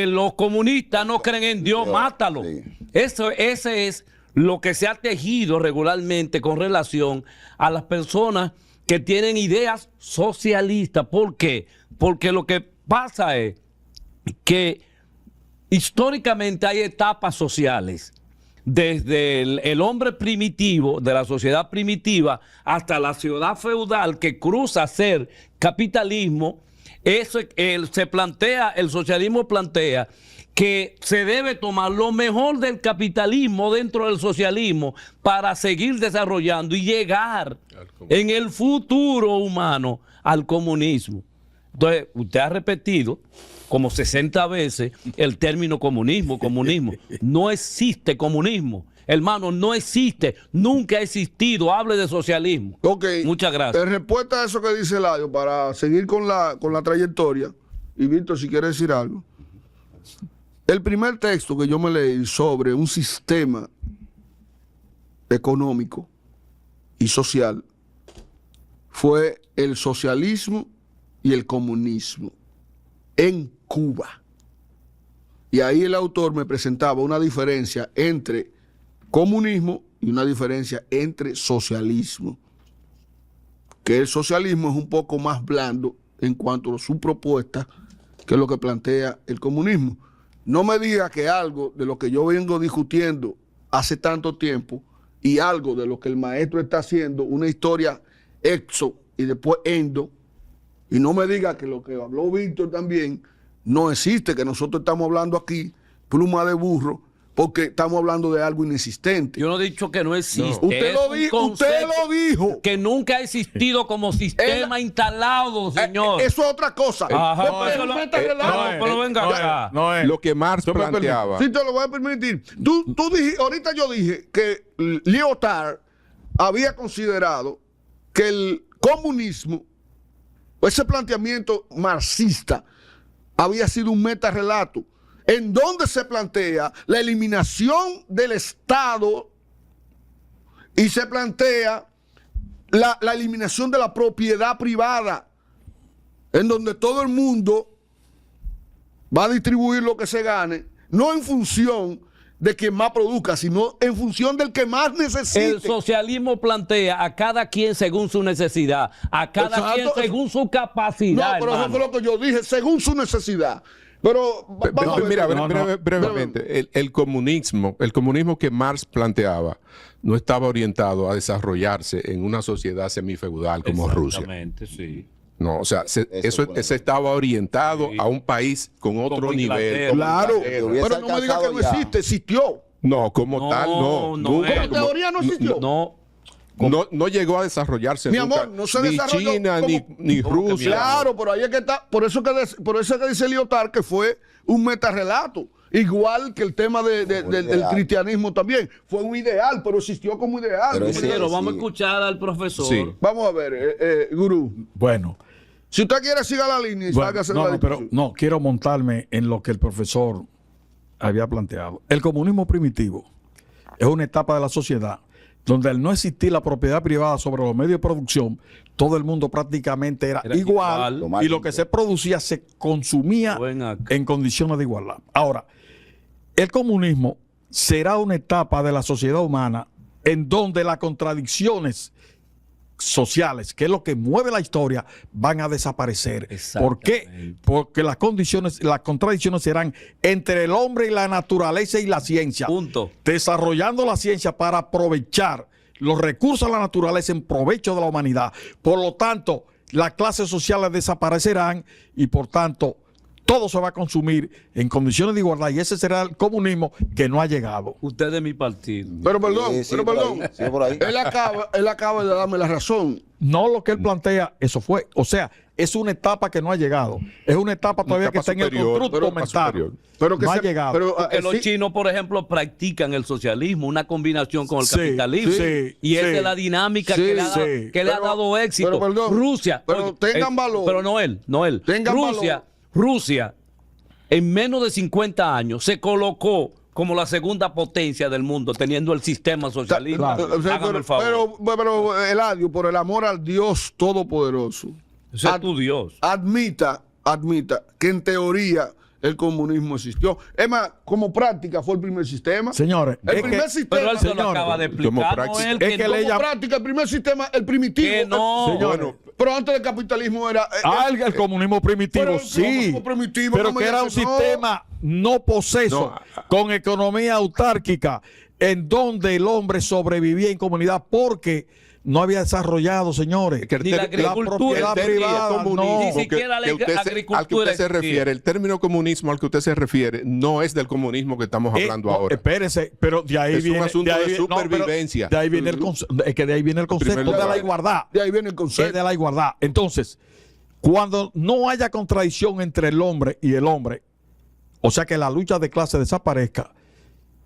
los comunistas no creen en Dios, mátalo. Sí. Ese es lo que se ha tejido regularmente con relación a las personas que tienen ideas socialistas. ¿Por qué? Porque lo que pasa es que históricamente hay etapas sociales. Desde el hombre primitivo, de la sociedad primitiva, hasta la ciudad feudal que cruza a ser capitalismo, el socialismo plantea que se debe tomar lo mejor del capitalismo dentro del socialismo para seguir desarrollando y llegar en el futuro humano al comunismo. Entonces, usted ha repetido como 60 veces el término comunismo. No existe comunismo. Hermano, no existe. Nunca ha existido. Hable de socialismo. Ok. Muchas gracias. En respuesta a eso que dice Eladio, para seguir con la trayectoria, y Víctor, si quiere decir algo. El primer texto que yo me leí sobre un sistema económico y social fue el socialismo y el comunismo en Cuba. Y ahí el autor me presentaba una diferencia entre comunismo y una diferencia entre socialismo. Que el socialismo es un poco más blando en cuanto a su propuesta que lo que plantea el comunismo. No me diga que algo de lo que yo vengo discutiendo hace tanto tiempo y algo de lo que el maestro está haciendo, una historia exo y después endo, y no me diga que lo que habló Víctor también no existe, que nosotros estamos hablando aquí pluma de burro, porque estamos hablando de algo inexistente. Yo no he dicho que no existe. No. Usted lo dijo. Que nunca ha existido como sistema instalado, señor. Eso es otra cosa. Ajá. Pero venga acá. Lo que Marx planteaba. Sí, te lo voy a permitir. Tú dijiste, ahorita yo dije que Lyotard había considerado que el comunismo, ese planteamiento marxista, había sido un metarrelato en donde se plantea la eliminación del Estado y se plantea la eliminación de la propiedad privada, en donde todo el mundo va a distribuir lo que se gane, no en función de quien más produzca, sino en función del que más necesite. El socialismo plantea a cada quien según su necesidad, a cada quien según su capacidad. No, pero eso fue lo que yo dije, según su necesidad. Pero mira, brevemente, el comunismo que Marx planteaba no estaba orientado a desarrollarse en una sociedad semifeudal como Rusia. Exactamente, sí. No, o sea, ese estaba orientado a un país con otro nivel. Claro, pero no me digas que no existe, existió. No, como tal, no. Nunca, en teoría no existió. No llegó a desarrollarse. Mi nunca, amor, no se ni desarrolló China, ni Rusia. Claro, pero ahí es que está. Por eso que dice Lyotard que fue un metarrelato. Igual que el tema del cristianismo también. Fue un ideal, pero existió como ideal. Pero vamos a escuchar al profesor. Sí. Vamos a ver, Gurú. Bueno. Si usted quiere, siga la línea y salga a hacer la discusión. Pero quiero montarme en lo que el profesor había planteado. El comunismo primitivo es una etapa de la sociedad donde al no existir la propiedad privada sobre los medios de producción, todo el mundo prácticamente era igual y lo que se producía se consumía en condiciones de igualdad. Ahora, el comunismo será una etapa de la sociedad humana en donde las contradicciones sociales, que es lo que mueve la historia, van a desaparecer. ¿Por qué? Porque las contradicciones serán entre el hombre y la naturaleza y la ciencia. Punto. Desarrollando la ciencia para aprovechar los recursos de la naturaleza en provecho de la humanidad. Por lo tanto, las clases sociales desaparecerán y por tanto todo se va a consumir en condiciones de igualdad, y ese será el comunismo que no ha llegado. Usted es de mi partido. Pero perdón, por ahí. Él acaba de darme la razón. No lo que él plantea, eso fue. O sea, es una etapa que no ha llegado. Es una etapa todavía que está en el constructo mental. Pero que no ha llegado. Porque los chinos, por ejemplo, practican el socialismo, una combinación con el capitalismo. Y esa es la dinámica que le ha dado éxito. Pero perdón, Rusia. Pero tengan valor. Pero Noel. Tengan Rusia, en menos de 50 años, se colocó como la segunda potencia del mundo, teniendo el sistema socialista. Hágame el favor. Pero Eladio, por el amor al Dios Todopoderoso, ese es tu Dios. admita que en teoría el comunismo existió. Es más, como práctica fue el primer sistema. Señores, el es primer que- sistema. Pero él se lo Señores, acaba de como explicar, praxis. Noel, Es que que no- le Como llama- práctica, el primer sistema, el primitivo. que no. Señores, Bueno, Pero antes del capitalismo era. el comunismo primitivo, pero el sí, comunismo primitivo, pero no me que era un digas que no. sistema no poseso, No. con economía autárquica, en donde el hombre sobrevivía en comunidad porque no había desarrollado, señores, que el Ni la ter- agricultura propiedad existía, privada, comunismo, no. Ni siquiera la que usted se- al que agricultura usted se existía. refiere, el término comunismo al que usted se refiere no es del comunismo que estamos hablando No, ahora. espérese, pero de ahí Es un viene asunto de viene- pero supervivencia. de ahí viene es que de ahí viene el concepto primer de la lugar. igualdad. De ahí viene el Es concepto. de la igualdad. Entonces, cuando no haya contradicción entre el hombre y el hombre, o sea que la lucha de clase desaparezca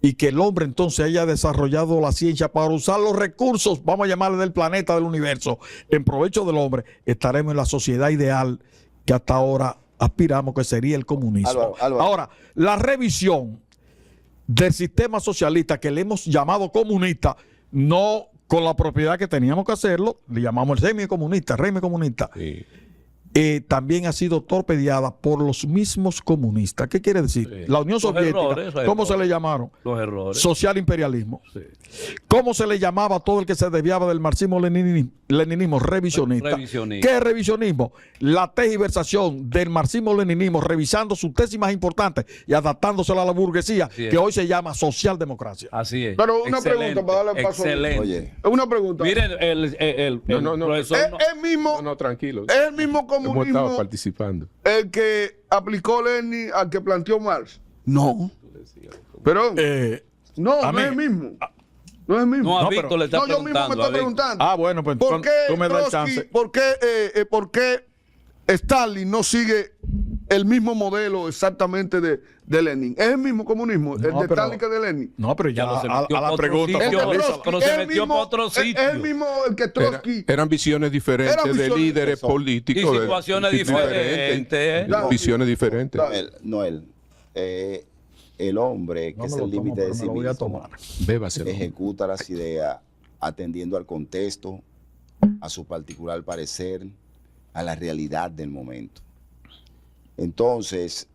y que el hombre entonces haya desarrollado la ciencia para usar los recursos, vamos a llamarle del planeta, del universo, en provecho del hombre, estaremos en la sociedad ideal que hasta ahora aspiramos, que sería el comunismo. Álvaro. Ahora, la revisión del sistema socialista que le hemos llamado comunista, no con la propiedad que teníamos que hacerlo, le llamamos el semi-comunista, régimen comunista, Sí. también ha sido torpedeada por los mismos comunistas. ¿Qué quiere decir? Sí. La Unión Los Soviética, errores, los ¿cómo se errores. le llamaron? Los errores. Social imperialismo. Sí. ¿Cómo se le llamaba a todo el que se desviaba del marxismo-leninismo? Revisionista. Revisionista. ¿Qué es revisionismo? La tergiversación del marxismo-leninismo, revisando sus tesis más importantes y adaptándosela a la burguesía, Así es. que hoy se llama socialdemocracia. Así es. Pero una Excelente, pregunta para darle paso a- Excelente. Oye, Una pregunta. Miren, el No, profesor. ¿Es no- el mismo, No, no, tranquilo. es el mismo Hemos estado comunismo participando. el que aplicó Lenin al que planteó Marx? No. Pero no a es mí- el mismo. No es el mismo. no, a No, Víctor pero- le está No, yo mismo me preguntando. a estoy Víctor. preguntando. Bueno, pues ¿Por qué tú me das el Trotsky, chance. por qué Stalin no sigue el mismo modelo exactamente de Lenin? Es el mismo comunismo, el de pero- Stalin que de Lenin. No, pero ya Ya lo se a metió la por otro pregunta. sitio. El de focalízala. Trotsky, pero se es el metió mismo- por otro es el sitio. mismo el que Trotsky. Eran visiones diferentes Eran de visiones- líderes eso. políticos. Y de- situaciones diferentes. Claro. Visiones diferentes. Noel, el hombre, que No es me lo el tomo, límite pero de me sí lo voy a mismo, tomar. Bébaselo. ejecuta las ideas atendiendo al contexto, a su particular parecer, a la realidad del momento. Entonces,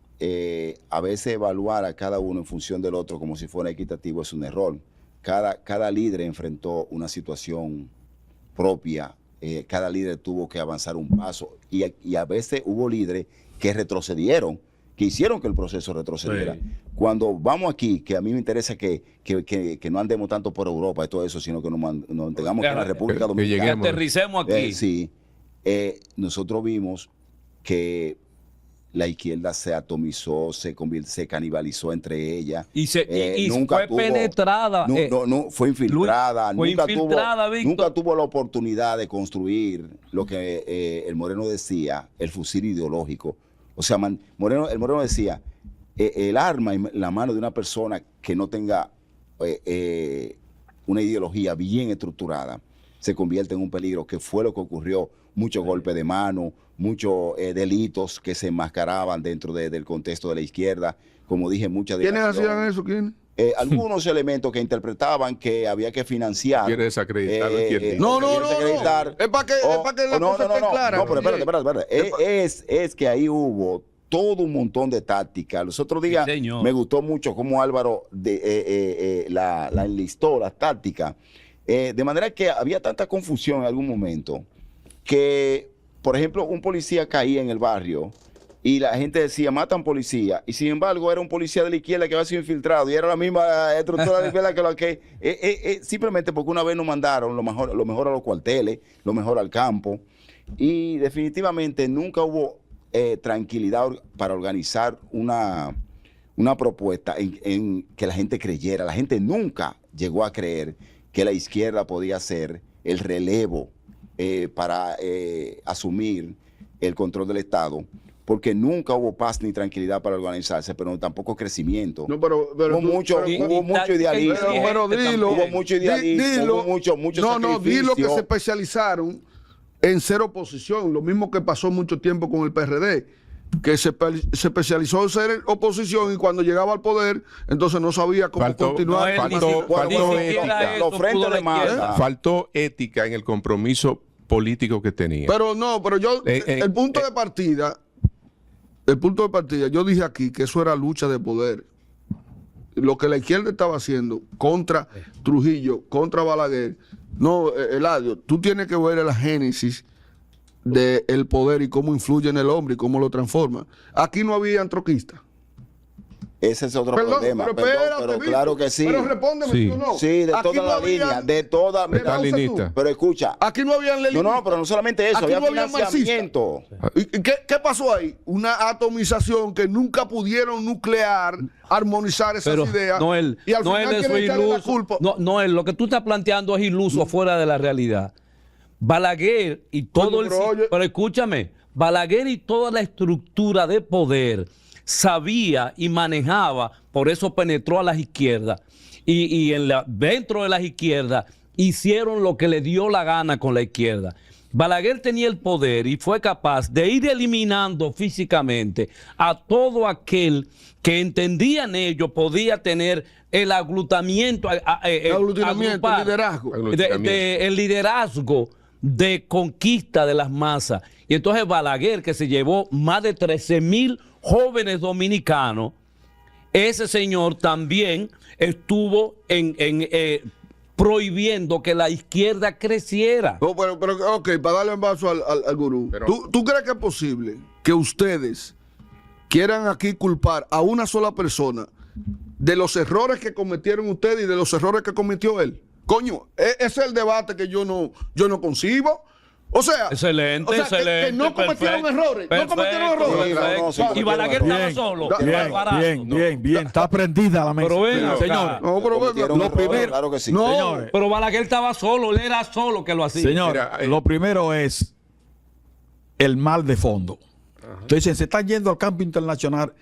a veces evaluar a cada uno en función del otro como si fuera equitativo es un error. Cada líder enfrentó una situación propia, cada líder tuvo que avanzar un paso y a veces hubo líderes que retrocedieron, que hicieron que el proceso retrocediera. Sí. Cuando vamos aquí, que a mí me interesa que no andemos tanto por Europa y todo eso, sino que nos mantengamos aquí en la República que Dominicana. Que lleguemos. aterricemos aquí. Sí, nosotros vimos que la izquierda se atomizó, se canibalizó entre ellas. Y y nunca fue penetrada. No, fue infiltrada. Luis, fue nunca, infiltrada, Víctor. nunca tuvo la oportunidad de construir lo que el Moreno decía, el fusil ideológico. O sea, el Moreno decía, el arma en la mano de una persona que no tenga una ideología bien estructurada se convierte en un peligro, que fue lo que ocurrió. Muchos golpes de mano, muchos delitos que se enmascaraban dentro del contexto de la izquierda. Como dije, muchas ¿Quiénes dilaciones. hacían eso? ¿Quiénes? Algunos elementos que interpretaban que había que financiar. Quiere desacreditar al izquierdismo. No, no, quiere no, desacreditar. no. Es para que la no, cosa no, esté no, clara. no, pero espérate. Es que ahí hubo todo un montón de tácticas. Los otros días Sí, señor. me gustó mucho cómo Álvaro la enlistó, las tácticas. De manera que había tanta confusión en algún momento que, por ejemplo, un policía caía en el barrio y la gente decía, matan policía, y sin embargo era un policía de la izquierda que había sido infiltrado y era la misma estructura de la izquierda que lo que... simplemente porque una vez nos mandaron lo mejor a los cuarteles, lo mejor al campo, y definitivamente nunca hubo tranquilidad para organizar una propuesta en que la gente creyera. La gente nunca llegó a creer que la izquierda podía ser el relevo para asumir el control del Estado, porque nunca hubo paz ni tranquilidad para organizarse, pero tampoco crecimiento. No, pero Hubo mucho idealismo. Pero dilo. Hubo mucho idealismo, Dilo. hubo mucho No, dilo que sacrificio. se especializaron en ser oposición. Lo mismo que pasó mucho tiempo con el PRD, que se especializó en ser oposición y cuando llegaba al poder, entonces no sabía cómo Faltó- continuar. No, faltó- ni faltó siquiera ética. eso Los frentes pudo la de masa. izquierda. Faltó ética en el compromiso político que tenía. Pero no, pero yo, En- el punto de partida el punto de partida, yo dije aquí que eso era lucha de poder. Lo que la izquierda estaba haciendo contra Trujillo, contra Balaguer. No, Eladio, tú tienes que ver la génesis del poder y cómo influye en el hombre y cómo lo transforma. Aquí no había troquistas. Ese es otro problema. Pero, Perdón, espérate, pero Víctor. claro que sí. Pero respóndeme, Sí. ¿sí o no? Sí, de Aquí toda no la habían- línea, de toda. Pausa tú. Stalinista. Pero escucha. Aquí no habían No, pero no solamente eso, Aquí había no había financiamiento. ¿Y qué pasó ahí? Una atomización que nunca pudieron nuclear, armonizar esas Pero ideas. Noel, y al Noel, final eso quieren es echarle la iluso. culpa. No, Noel, lo que tú estás planteando es iluso fuera de la realidad. Balaguer y todo Coño, el... pero oye- Pero escúchame, Balaguer y toda la estructura de poder sabía y manejaba, por eso penetró a las izquierdas. Y dentro de las izquierdas hicieron lo que le dio la gana con la izquierda. Balaguer tenía el poder y fue capaz de ir eliminando físicamente a todo aquel que entendían ellos podía tener el aglutamiento, Aglutinamiento, agrupar, liderazgo. el liderazgo de conquista de las masas. Y entonces Balaguer, que se llevó más de 13,000 jóvenes dominicanos, ese señor también estuvo prohibiendo que la izquierda creciera. No, pero, ok, para darle un vaso al gurú. Pero- ¿Tú crees que es posible que ustedes quieran aquí culpar a una sola persona de los errores que cometieron ustedes y de los errores que cometió él? Coño, ese es el debate que yo no concibo. O sea, Excelente, que excelente. no cometieron perfecto, errores. No cometieron perfecto, errores. perfecto. Sí, Y Balaguer estaba Bien, solo. bien, Bien, bien. Está prendida la mesa. Pero ven acá. Señores, No, pero Cometieron lo errores, primero- claro que sí. No. señores, Pero Balaguer estaba solo, él era solo que lo hacía. señores, Mira, lo primero es el mal de fondo. Entonces, se están yendo al campo internacional,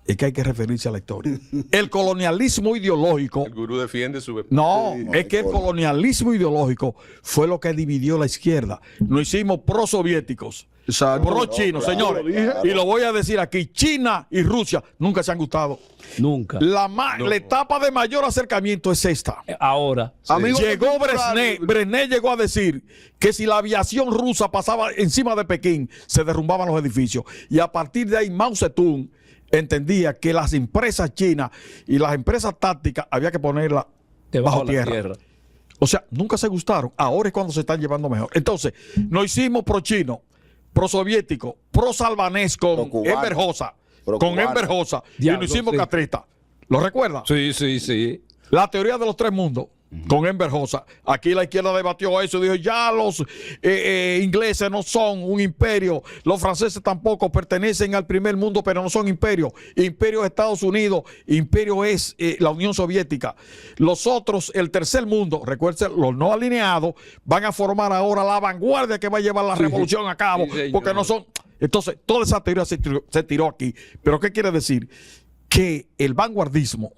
es que hay que referirse a la historia. El colonialismo ideológico. El gurú defiende su... No, Sí, es que el colonialismo ideológico fue lo que dividió la izquierda. Nos hicimos prosoviéticos, Exacto. pro-chinos, claro, señores. claro. Y lo voy a decir aquí, China y Rusia nunca se han gustado. Nunca. La etapa de mayor acercamiento es esta. Ahora. Amigos Llegó culturales, Brezhnev llegó a decir que si la aviación rusa pasaba encima de Pekín, se derrumbaban los edificios. Y a partir de ahí, Mao Zedong entendía que las empresas chinas y las empresas tácticas había que ponerlas Debajo bajo de la tierra. O sea, nunca se gustaron. Ahora es cuando se están llevando mejor. Entonces, nos hicimos pro chino, pro soviético, pro salvanés con Pro cubano. Enver Hoxha. Pro Con cubano. Enver Hoxha. Y Diablo, nos hicimos sí. catrista. ¿Lo recuerda? Sí, sí, sí. La teoría de los tres mundos. Con Enver Hoxha. Aquí la izquierda debatió eso. Dijo, ya los ingleses no son un imperio. Los franceses tampoco pertenecen al primer mundo, pero no son imperio. Imperio es Estados Unidos. Imperio es la Unión Soviética. Los otros, el tercer mundo, recuerden, los no alineados, van a formar ahora la vanguardia que va a llevar la revolución a cabo. Sí, señor. Porque no son... Entonces, toda esa teoría se tiró aquí. ¿Pero qué quiere decir? Que el vanguardismo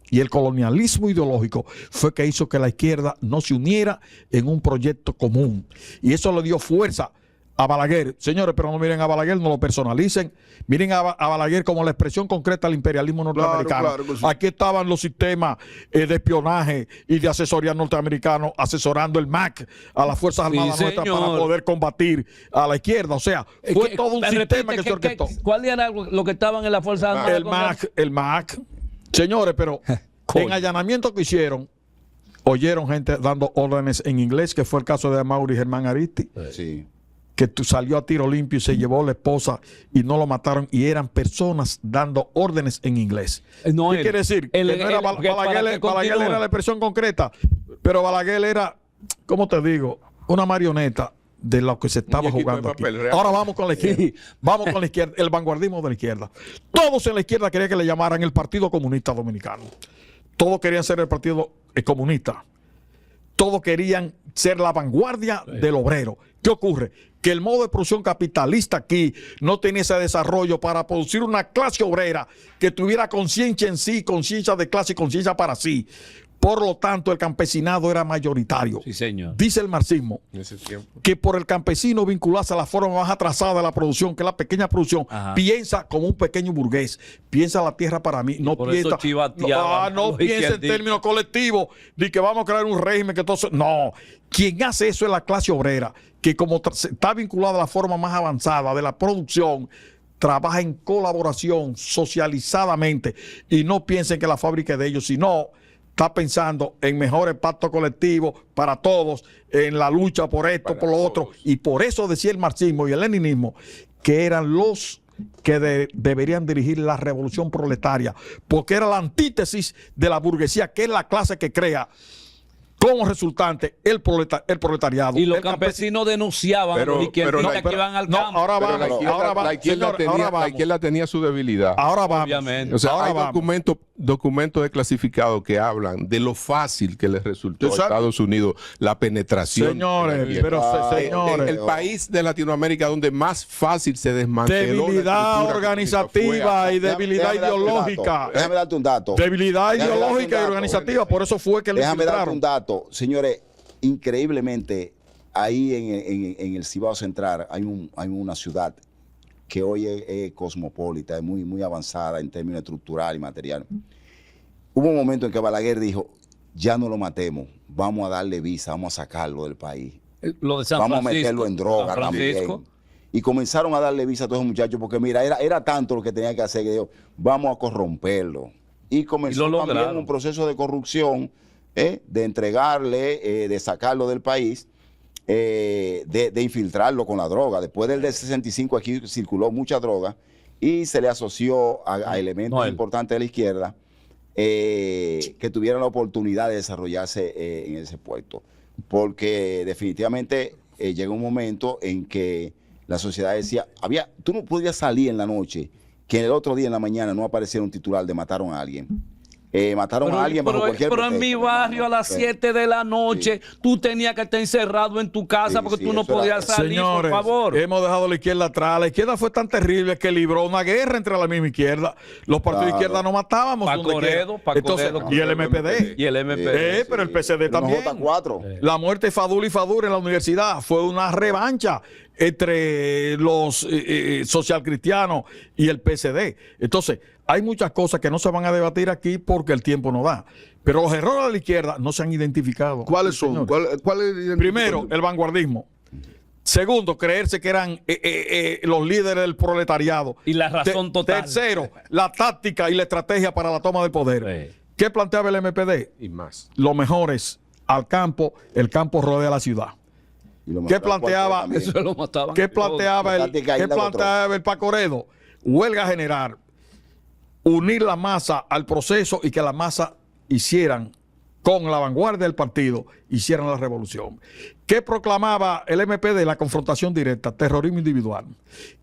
y el colonialismo ideológico fue que hizo que la izquierda no se uniera en un proyecto común. Y eso le dio fuerza a Balaguer. Señores, pero no miren a Balaguer, no lo personalicen. Miren a Balaguer como la expresión concreta del imperialismo norteamericano. Claro que sí. Aquí estaban los sistemas de espionaje y de asesoría norteamericanos asesorando el MAC a las Fuerzas Sí, Armadas nuestras para señor. poder combatir a la izquierda. O sea, fue todo un Me sistema repite, que se orquestó. ¿Cuál era lo que estaban en la Fuerza Armada? El MAC. Señores, pero Coño. en allanamiento que hicieron, oyeron gente dando órdenes en inglés, que fue el caso de Amaury Germán Aristi, Sí. que salió a tiro limpio y se llevó la esposa y no lo mataron, y eran personas dando órdenes en inglés. No, ¿Qué quiere decir? Que no era Balaguer era la expresión concreta, pero Balaguer era, ¿cómo te digo? Una marioneta de lo que se estaba Muñequito jugando de aquí. papel real. Ahora vamos con la izquierda. Vamos con la izquierda, el vanguardismo de la izquierda. Todos en la izquierda querían que le llamaran el Partido Comunista Dominicano. Todos querían ser el Partido Comunista. Todos querían ser la vanguardia del obrero. ¿Qué ocurre? Que el modo de producción capitalista aquí no tenía ese desarrollo para producir una clase obrera que tuviera conciencia en sí, conciencia de clase y conciencia para sí. Por lo tanto, el campesinado era mayoritario. Sí, señor. Dice el marxismo En ese tiempo. que por el campesino vincularse a la forma más atrasada de la producción, que es la pequeña producción, Ajá. piensa como un pequeño burgués, piensa la tierra para mí, no por eso piensa, chivateaban no los piensa en izquierdistas. términos colectivos, ni que vamos a crear un régimen que todo no, quien hace eso es la clase obrera, que como está vinculada a la forma más avanzada de la producción, trabaja en colaboración, socializadamente, y no piensen que la fábrica es de ellos, sino está pensando en mejores pactos colectivos para todos, en la lucha por esto, Para por lo otro. todos. Y por eso decía el marxismo y el leninismo que eran los que deberían dirigir la revolución proletaria, porque era la antítesis de la burguesía, que es la clase que crea como resultante el proletariado. Y los El campesinos denunciaban a los izquierdistas que iban al campo. ahora Pero vamos, ahora vamos, la izquierda señor, tenía, ahora la vamos. izquierda tenía su debilidad. Ahora vamos. Obviamente. O sea, Ahora hay vamos. documentos desclasificados que hablan de lo fácil que les resultó a Exacto. Estados Unidos la penetración. Señores, de la izquierda. pero señores, El país de Latinoamérica donde más fácil se desmanteló la debilidad estructura organizativa y Déjame- debilidad déjame darte un ideológica. dato. Déjame darte un dato. Debilidad Déjame darte un ideológica y dato. organizativa, por eso fue que lo Déjame darte infiltraron. un dato. Señores, increíblemente, ahí en el Cibao Central hay una ciudad que hoy es cosmopolita, es muy avanzada en términos estructurales y materiales. Hubo un momento en que Balaguer dijo, ya no lo matemos, vamos a darle visa, vamos a sacarlo del país. Lo de San Vamos Francisco. a meterlo en droga San Francisco. también. Y comenzaron a darle visa a todos esos muchachos porque mira, era tanto lo que tenía que hacer que dijo, vamos a corromperlo. Y comenzó Y lo también lograron. un proceso de corrupción, de entregarle, de sacarlo del país, de infiltrarlo con la droga. Después del de 65 aquí circuló mucha droga y se le asoció a elementos No, él. importantes de la izquierda que tuvieran la oportunidad de desarrollarse en ese puesto. Porque definitivamente llegó un momento en que la sociedad decía, tú no podías salir en la noche, que el otro día en la mañana no apareciera un titular de mataron a alguien. Mataron a alguien bajo cualquier pero en mi pretexto, barrio a las Sí. 7 de la noche tú tenías que estar encerrado en tu casa Sí, porque sí, tú no eso era- podías salir, Señores, por favor. hemos dejado la izquierda atrás. La izquierda fue tan terrible que libró una guerra entre la misma izquierda. Los partidos de Claro. izquierda no matábamos. Paco donde quiera. Oredo, Paco Entonces, Oredo. y el MPD. Y el MP. Pero el PCD también. J4. La muerte de Fadul y Fadur en la universidad fue una revancha entre los socialcristianos y el PCD. Entonces, hay muchas cosas que no se van a debatir aquí porque el tiempo no da. Pero los errores de la izquierda no se han identificado. ¿Cuáles son? Señores. ¿Cuáles Primero, el vanguardismo. Segundo, creerse que eran los líderes del proletariado. Y la razón total. Tercero, la táctica y la estrategia para la toma del poder. Sí. ¿Qué planteaba el MPD? Y más. Lo mejor es al campo, el campo rodea la ciudad. ¿Qué planteaba? Eso lo mataban. ¿Qué planteaba La el, táctica qué Isla planteaba el Paco Oredo? Huelga general, unir la masa al proceso y que la masa hicieran con la vanguardia del partido, hicieran la revolución. ¿Qué proclamaba el MPD? La confrontación directa, terrorismo individual.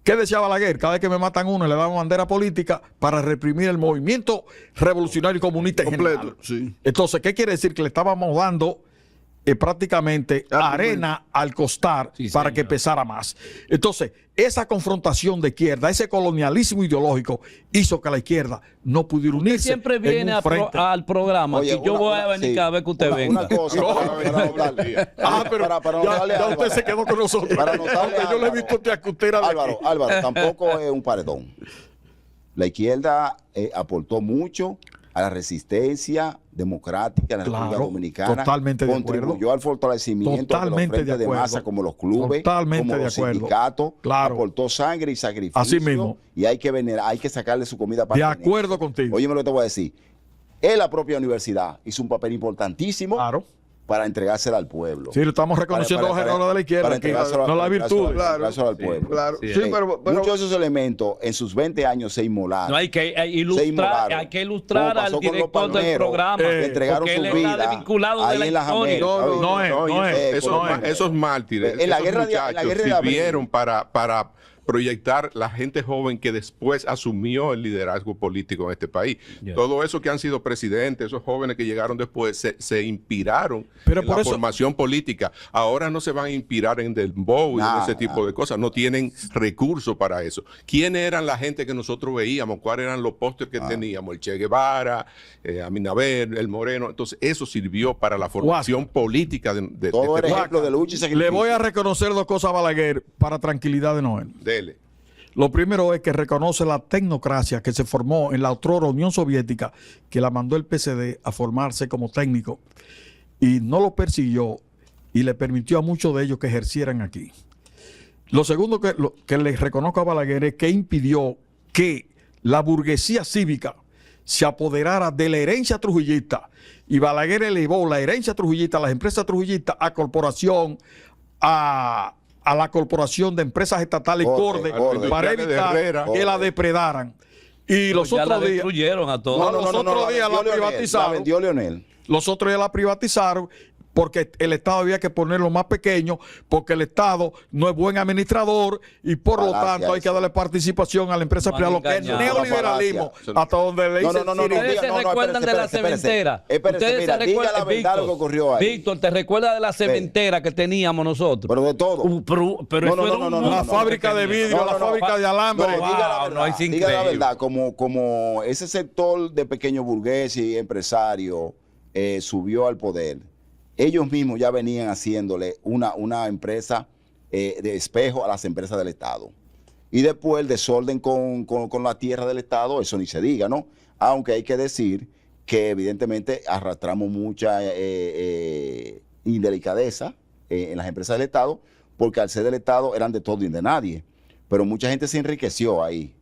¿Qué decía Balaguer? Cada vez que me matan uno le daban bandera política para reprimir el movimiento revolucionario y comunista en completo? general. Sí. Entonces, ¿qué quiere decir? Que le estábamos dando prácticamente arena al costar Sí, para señor. que pesara más. Entonces, esa confrontación de izquierda, ese colonialismo ideológico, hizo que la izquierda no pudiera unirse. Siempre en viene un frente. al programa. Oye, que yo voy a venir sí, cada vez que usted venga. Una cosa, Pero para ya notarle a usted Álvaro. se quedó con nosotros. Para notarle Aunque a yo le he Álvaro. visto a usted era de aquí. Álvaro, tampoco es un paredón. La izquierda aportó mucho a la resistencia democrática en la República Claro, Dominicana. totalmente de acuerdo. Contribuyó al fortalecimiento Totalmente de los frentes de de acuerdo. masa como los clubes, Totalmente como de los acuerdo. sindicatos. Claro. Aportó sangre y sacrificio. Así mismo. Y hay que venerar, hay que sacarle su comida De para acuerdo contigo. Óyeme lo que te voy a decir. La propia universidad hizo un papel importantísimo Claro. para entregársela al pueblo. Sí, estamos reconociendo los errores de la izquierda, para aquí, entregárselo- no la para virtud. entregárselo al pueblo. Claro. Sí, Sí, sí. pero Muchos de esos elementos en sus 20 años se inmolaron. No hay que Se ilustrar, inmolaron. hay que ilustrar Como pasó al con los director del palmeros, programa. que entregaron porque su él vida está desvinculado de ahí la en las historia. Américas. No es, y no es, esos, no es. esos mártires, En la esos guerra de- en la muchachos guerra de abril. sirvieron para proyectar la gente joven que después asumió el liderazgo político en este país. Yeah. Todo eso que han sido presidentes, esos jóvenes que llegaron después, se inspiraron Pero en por la eso- formación política. Ahora no se van a inspirar en dembow y en Nada, ese tipo nada. de cosas. No tienen recursos para eso. ¿Quiénes eran la gente que nosotros veíamos? ¿Cuáles eran los pósters que teníamos? El Che Guevara, Abinader, el Moreno. Entonces, eso sirvió para la formación política de Todo este era país. ejemplo de lucha y sacrificio. Le voy a reconocer dos cosas a Balaguer para tranquilidad de Noel. Dele. Lo primero es que reconoce la tecnocracia que se formó en la otrora Unión Soviética, que la mandó el PCD a formarse como técnico y no lo persiguió y le permitió a muchos de ellos que ejercieran aquí. Lo segundo que le reconozco a Balaguer es que impidió que la burguesía cívica se apoderara de la herencia trujillista. Y Balaguer elevó la herencia trujillista, las empresas trujillistas, a corporación, a la corporación de empresas estatales Corte, para de evitar Herrera. que la depredaran. Y los ya la otros días, destruyeron a todos. los otros días la privatizaron. La vendió Leonel. los otros ya la privatizaron porque el Estado había que ponerlo más pequeño, porque el Estado no es buen administrador y por lo tanto hay que darle participación a la empresa privada, lo que es neoliberalismo, hasta donde le dicen Ustedes se recuerdan de la cementera. Ustedes se recuerdan, Víctor, ¿te recuerdas de la cementera que teníamos nosotros? Pero de todo. Pero eso era un la fábrica de vidrio, la fábrica de alambre. Diga la verdad, como ese sector de pequeño burgués y empresario subió al poder, ellos mismos ya venían haciéndole una empresa de espejo a las empresas del Estado. Y después el desorden con la tierra del Estado, eso ni se diga, ¿no? Aunque hay que decir que evidentemente arrastramos mucha indelicadeza en las empresas del Estado, porque al ser del Estado eran de todo y de nadie. Pero mucha gente se enriqueció ahí.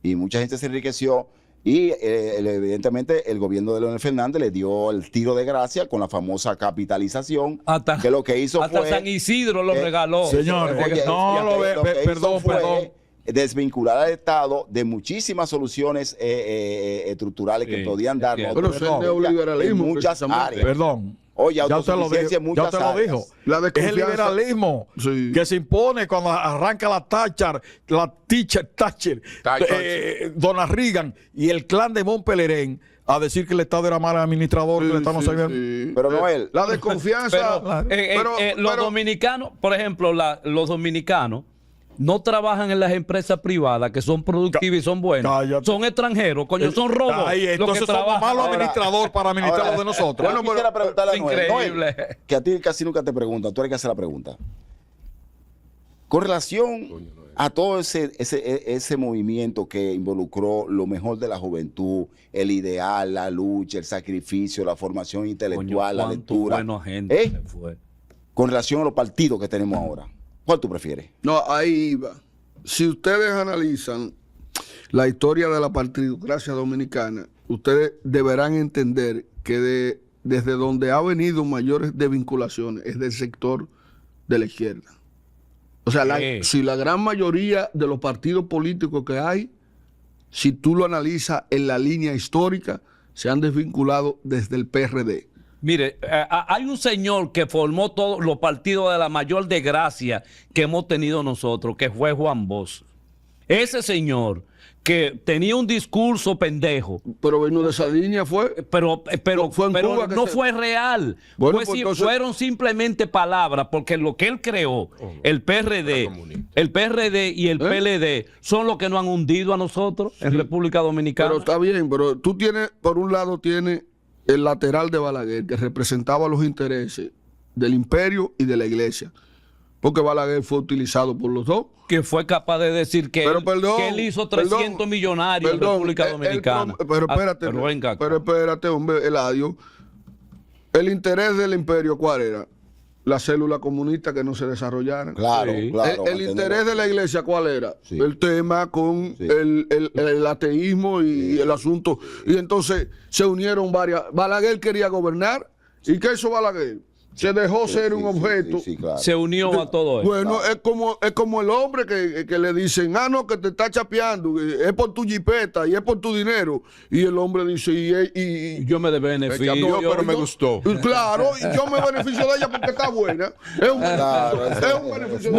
Y mucha gente se enriqueció. Y evidentemente el gobierno de Leonel Fernández le dio el tiro de gracia con la famosa capitalización, que lo que hizo fue... San Isidro lo regaló. Señores, perdón. Desvincular al Estado de muchísimas soluciones estructurales que podían darnos. Pero es el neoliberalismo. En muchas áreas. Perdón. Oye, ya usted lo dijo. La es el liberalismo que se impone cuando arranca la Thatcher, Dona Reagan y el clan de Montpellier a decir que el Estado era mal administrador, que el Estado no sabía. Pero Noel, la desconfianza. Los dominicanos, por ejemplo, los dominicanos no trabajan en las empresas privadas que son productivas y son buenas. Cállate. Son extranjeros, coño, son robos. Entonces somos malos administradores para administrar lo de nosotros. Bueno, quisiera preguntarle a Noel, increíble. que a ti casi nunca te preguntan, tú eres que hacer la pregunta. Con relación a todo ese movimiento que involucró lo mejor de la juventud, el ideal, la lucha, el sacrificio, la formación intelectual, la lectura. Con relación a los partidos que tenemos ahora, ¿cuál tú prefieres? No, ahí iba. Si ustedes analizan la historia de la partidocracia dominicana, ustedes deberán entender que desde donde ha venido mayores desvinculaciones es del sector de la izquierda. O sea, si la gran mayoría de los partidos políticos que hay, si tú lo analizas en la línea histórica, se han desvinculado desde el PRD. Mire, hay un señor que formó todos los partidos de la mayor desgracia que hemos tenido nosotros, que fue Juan Bosch. Ese señor que tenía un discurso pendejo. Pero vino de esa línea pero fue en Cuba no fue real. Bueno, pues entonces, fueron simplemente palabras, porque lo que él creó, el PRD y el PLD, son los que nos han hundido a nosotros en República Dominicana. Pero está bien, pero tú tienes, por un lado tienes el lateral de Balaguer, que representaba los intereses del imperio y de la iglesia. Porque Balaguer fue utilizado por los dos. Que fue capaz de decir que, que él hizo 300 millonarios en República Dominicana. Pero espérate, hombre, Eladio. El interés del imperio, ¿cuál era? La célula comunista que no se desarrollara. Claro. El interés de la iglesia, ¿cuál era? Sí. El tema con el ateísmo y el asunto. Y entonces se unieron varias. Balaguer quería gobernar. ¿Y qué hizo Balaguer? Se dejó ser un objeto. Claro. Se unió a todo eso. Bueno, es como el hombre que le dicen, no, que te está chapeando, es por tu jipeta y es por tu dinero. Y el hombre dice, y yo me beneficio. Pero me gustó. Claro, y yo me beneficio de ella porque está buena. Es un beneficio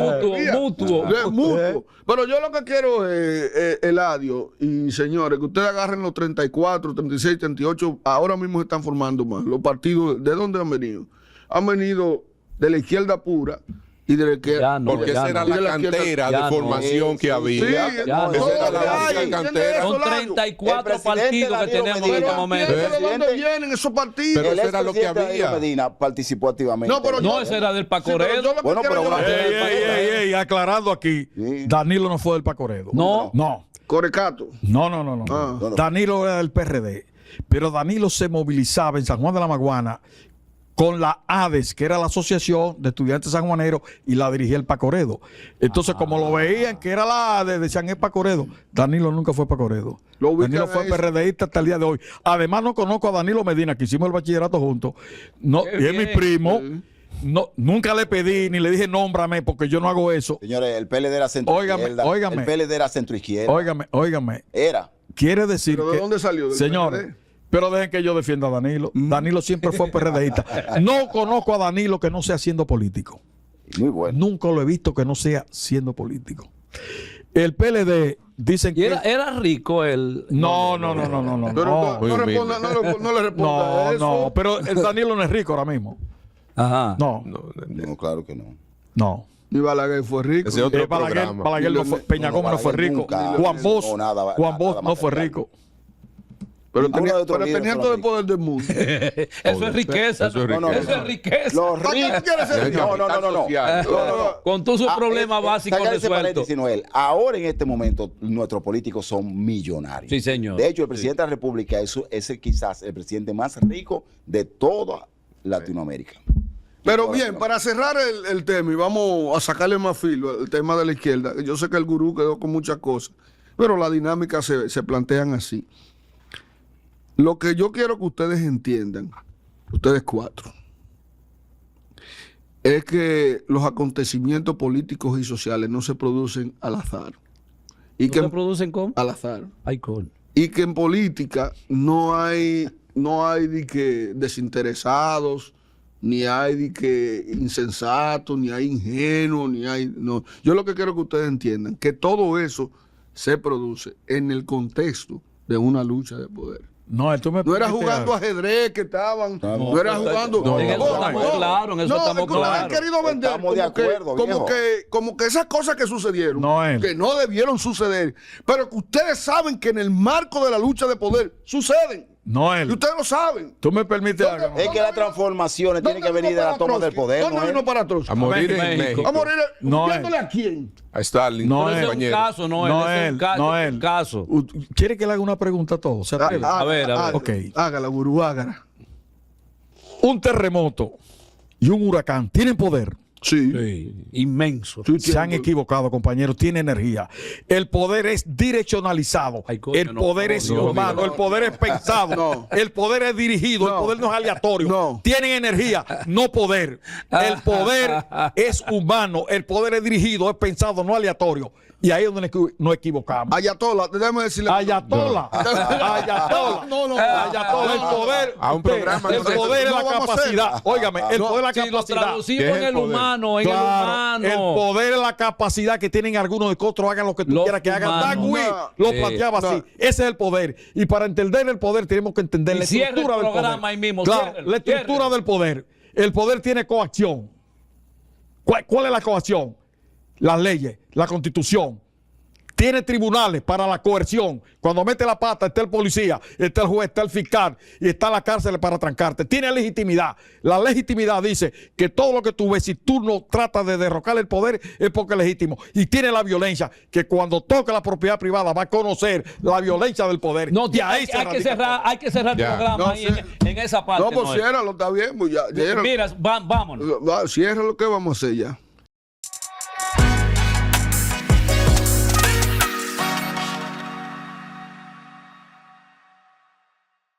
mutuo. Pero yo lo que quiero es, Eladio y señores, que ustedes agarren los 34, 36, 38, ahora mismo se están formando más. Los partidos, ¿de dónde han venido? Han venido de la izquierda pura y de la izquierda. Porque esa era la cantera de formación que había. Esa era la cantera. Son 34 partidos que tenemos en este momento. ¿De dónde vienen esos partidos? Pero eso era lo que había. Medina participó activamente. No, ese era del Pacoredo. Bueno, pero aclarando aquí, Danilo no fue del Pacoredo. No. Corecato. No. Danilo era del PRD. Pero Danilo se movilizaba en San Juan de la Maguana con la ADES, que era la Asociación de Estudiantes Sanjuaneros, y la dirigía el Pacoredo. Entonces, como lo veían que era la ADES, decían es Pacoredo. Danilo nunca fue Pacoredo. Lo ubican Danilo fue ahí. PRDista hasta el día de hoy. Además, no conozco a Danilo Medina, que hicimos el bachillerato juntos. No, Qué y es mi bien. primo. No, nunca le pedí ni le dije nómbrame, porque yo no hago eso. Señores, el PLD era centroizquierda. Óigame. El PLD era centroizquierda. Óigame. Era. Quiere decir ¿Pero de que, dónde salió? ¿Del señores, PRD? pero dejen que yo defienda a Danilo. Danilo siempre fue PRDista. No conozco a Danilo que no sea siendo político. Muy bueno. Nunca lo he visto que no sea siendo político. El PLD dicen Y que era rico él. no. Pero no Muy le humilde. responda a eso. No, pero el Danilo no es rico ahora mismo. Ajá. No. No, claro que no. Ni Balaguer fue rico. Ese otro Balaguer programa. no fue, Peña Gómez no fue Balaguer rico. nunca. Juan Bosch No, nada no más fue material. rico. Pero Ninguno de otros líderes tenía fueron todo el ricos. poder del mundo. Eso es riqueza. Eso es riqueza. Eso es riqueza. Los ¿Para qué ricos. tú quieres ser rico? No. Social. Con todos sus problemas básicos saca ese resueltos. paréntesis, Noel. Ahora en este momento nuestros políticos son millonarios. Sí, señor. De hecho, el presidente de la República es quizás el presidente más rico de toda Latinoamérica. Pero bien, para cerrar el tema y vamos a sacarle más filo al tema de la izquierda. Yo sé que el gurú quedó con muchas cosas, pero la dinámica se plantean así. Lo que yo quiero que ustedes entiendan, ustedes cuatro, es que los acontecimientos políticos y sociales no se producen al azar. Y ¿No que se producen cómo? al azar. Ay, con. Y que en política no hay de que desinteresados, ni hay de que insensatos, ni hay ingenuos, ni hay... No. Yo lo que quiero que ustedes entiendan, que todo eso se produce en el contexto de una lucha de poder. No, tú me No era permites jugando algo. ajedrez que estaban, no era jugando... no, En eso estamos claros, en eso estamos es que ustedes han claros. querido vender Estamos de acuerdo, viejo. como que esas cosas que sucedieron, Noel. que no debieron suceder, pero que ustedes saben que en el marco de la lucha de poder suceden. Y Noel, ustedes lo saben. tú me permites ¿Dónde- algo. Es que las transformaciones tienen que ¿Dónde venir de vino la toma del Trotsky? poder, ¿Dónde Noel. vino para Trotsky? A morir en México. México. A morir, No, ¿huyéndole a quién? A Stalin. No, Pero ese es un compañero. caso, no, ese es un caso. Noel. Un caso. ¿Quiere que le haga una pregunta a todos? ¿Se atreve? A ver. Ok. Hágala, gurú, hágala. Un terremoto y un huracán tienen poder. Sí. Sí, inmenso. Sí, Se han tiene- equivocado, compañeros. Tiene energía. El poder es direccionalizado. Ay, coño, El no, poder no, es no, humano. no, El poder es pensado. No. El poder es dirigido. No. El poder no es aleatorio. No. Tienen energía, no poder. El poder es humano. El poder es dirigido, es pensado, no aleatorio. Y ahí es donde nos equivocamos. Ayatola, déjame decirle. Ayatola. Ayatola. No. Ayatola. El poder. A un programa El no se- poder es no la vamos a hacer. capacidad. Óigame, el poder es la Si lo capacidad. traducimos ¿Qué es en el el poder? humano, en Claro, el el humano. poder es la capacidad que tienen algunos de que otros hagan lo que tú Los quieras que hagan. humanos. Dan Gui No. lo Sí. planteaba así. No. Ese es el poder. Y para entender el poder tenemos que entender Y la cierra el estructura del programa poder. ahí mismo, Claro, ciérrelo, la estructura ciérrelo. del poder. El poder tiene coacción. ¿Cuál es la coacción? Las leyes, la constitución. Tiene tribunales para la coerción. Cuando mete la pata está el policía, está el juez, está el fiscal y está la cárcel para trancarte. Tiene legitimidad. La legitimidad dice que todo lo que tú ves, si tú no tratas de derrocar el poder, es porque es legítimo. Y tiene la violencia, que cuando toca la propiedad privada va a conocer la violencia del poder. No, y ahí hay, se hay que radica cerrar, todo. hay que cerrar el Ya. programa No, ahí sí. en esa parte. No, pues Noel. ciérralo, está bien. Pues ya, ciérralo. Mira, vámonos. Cierra lo que vamos a hacer ya.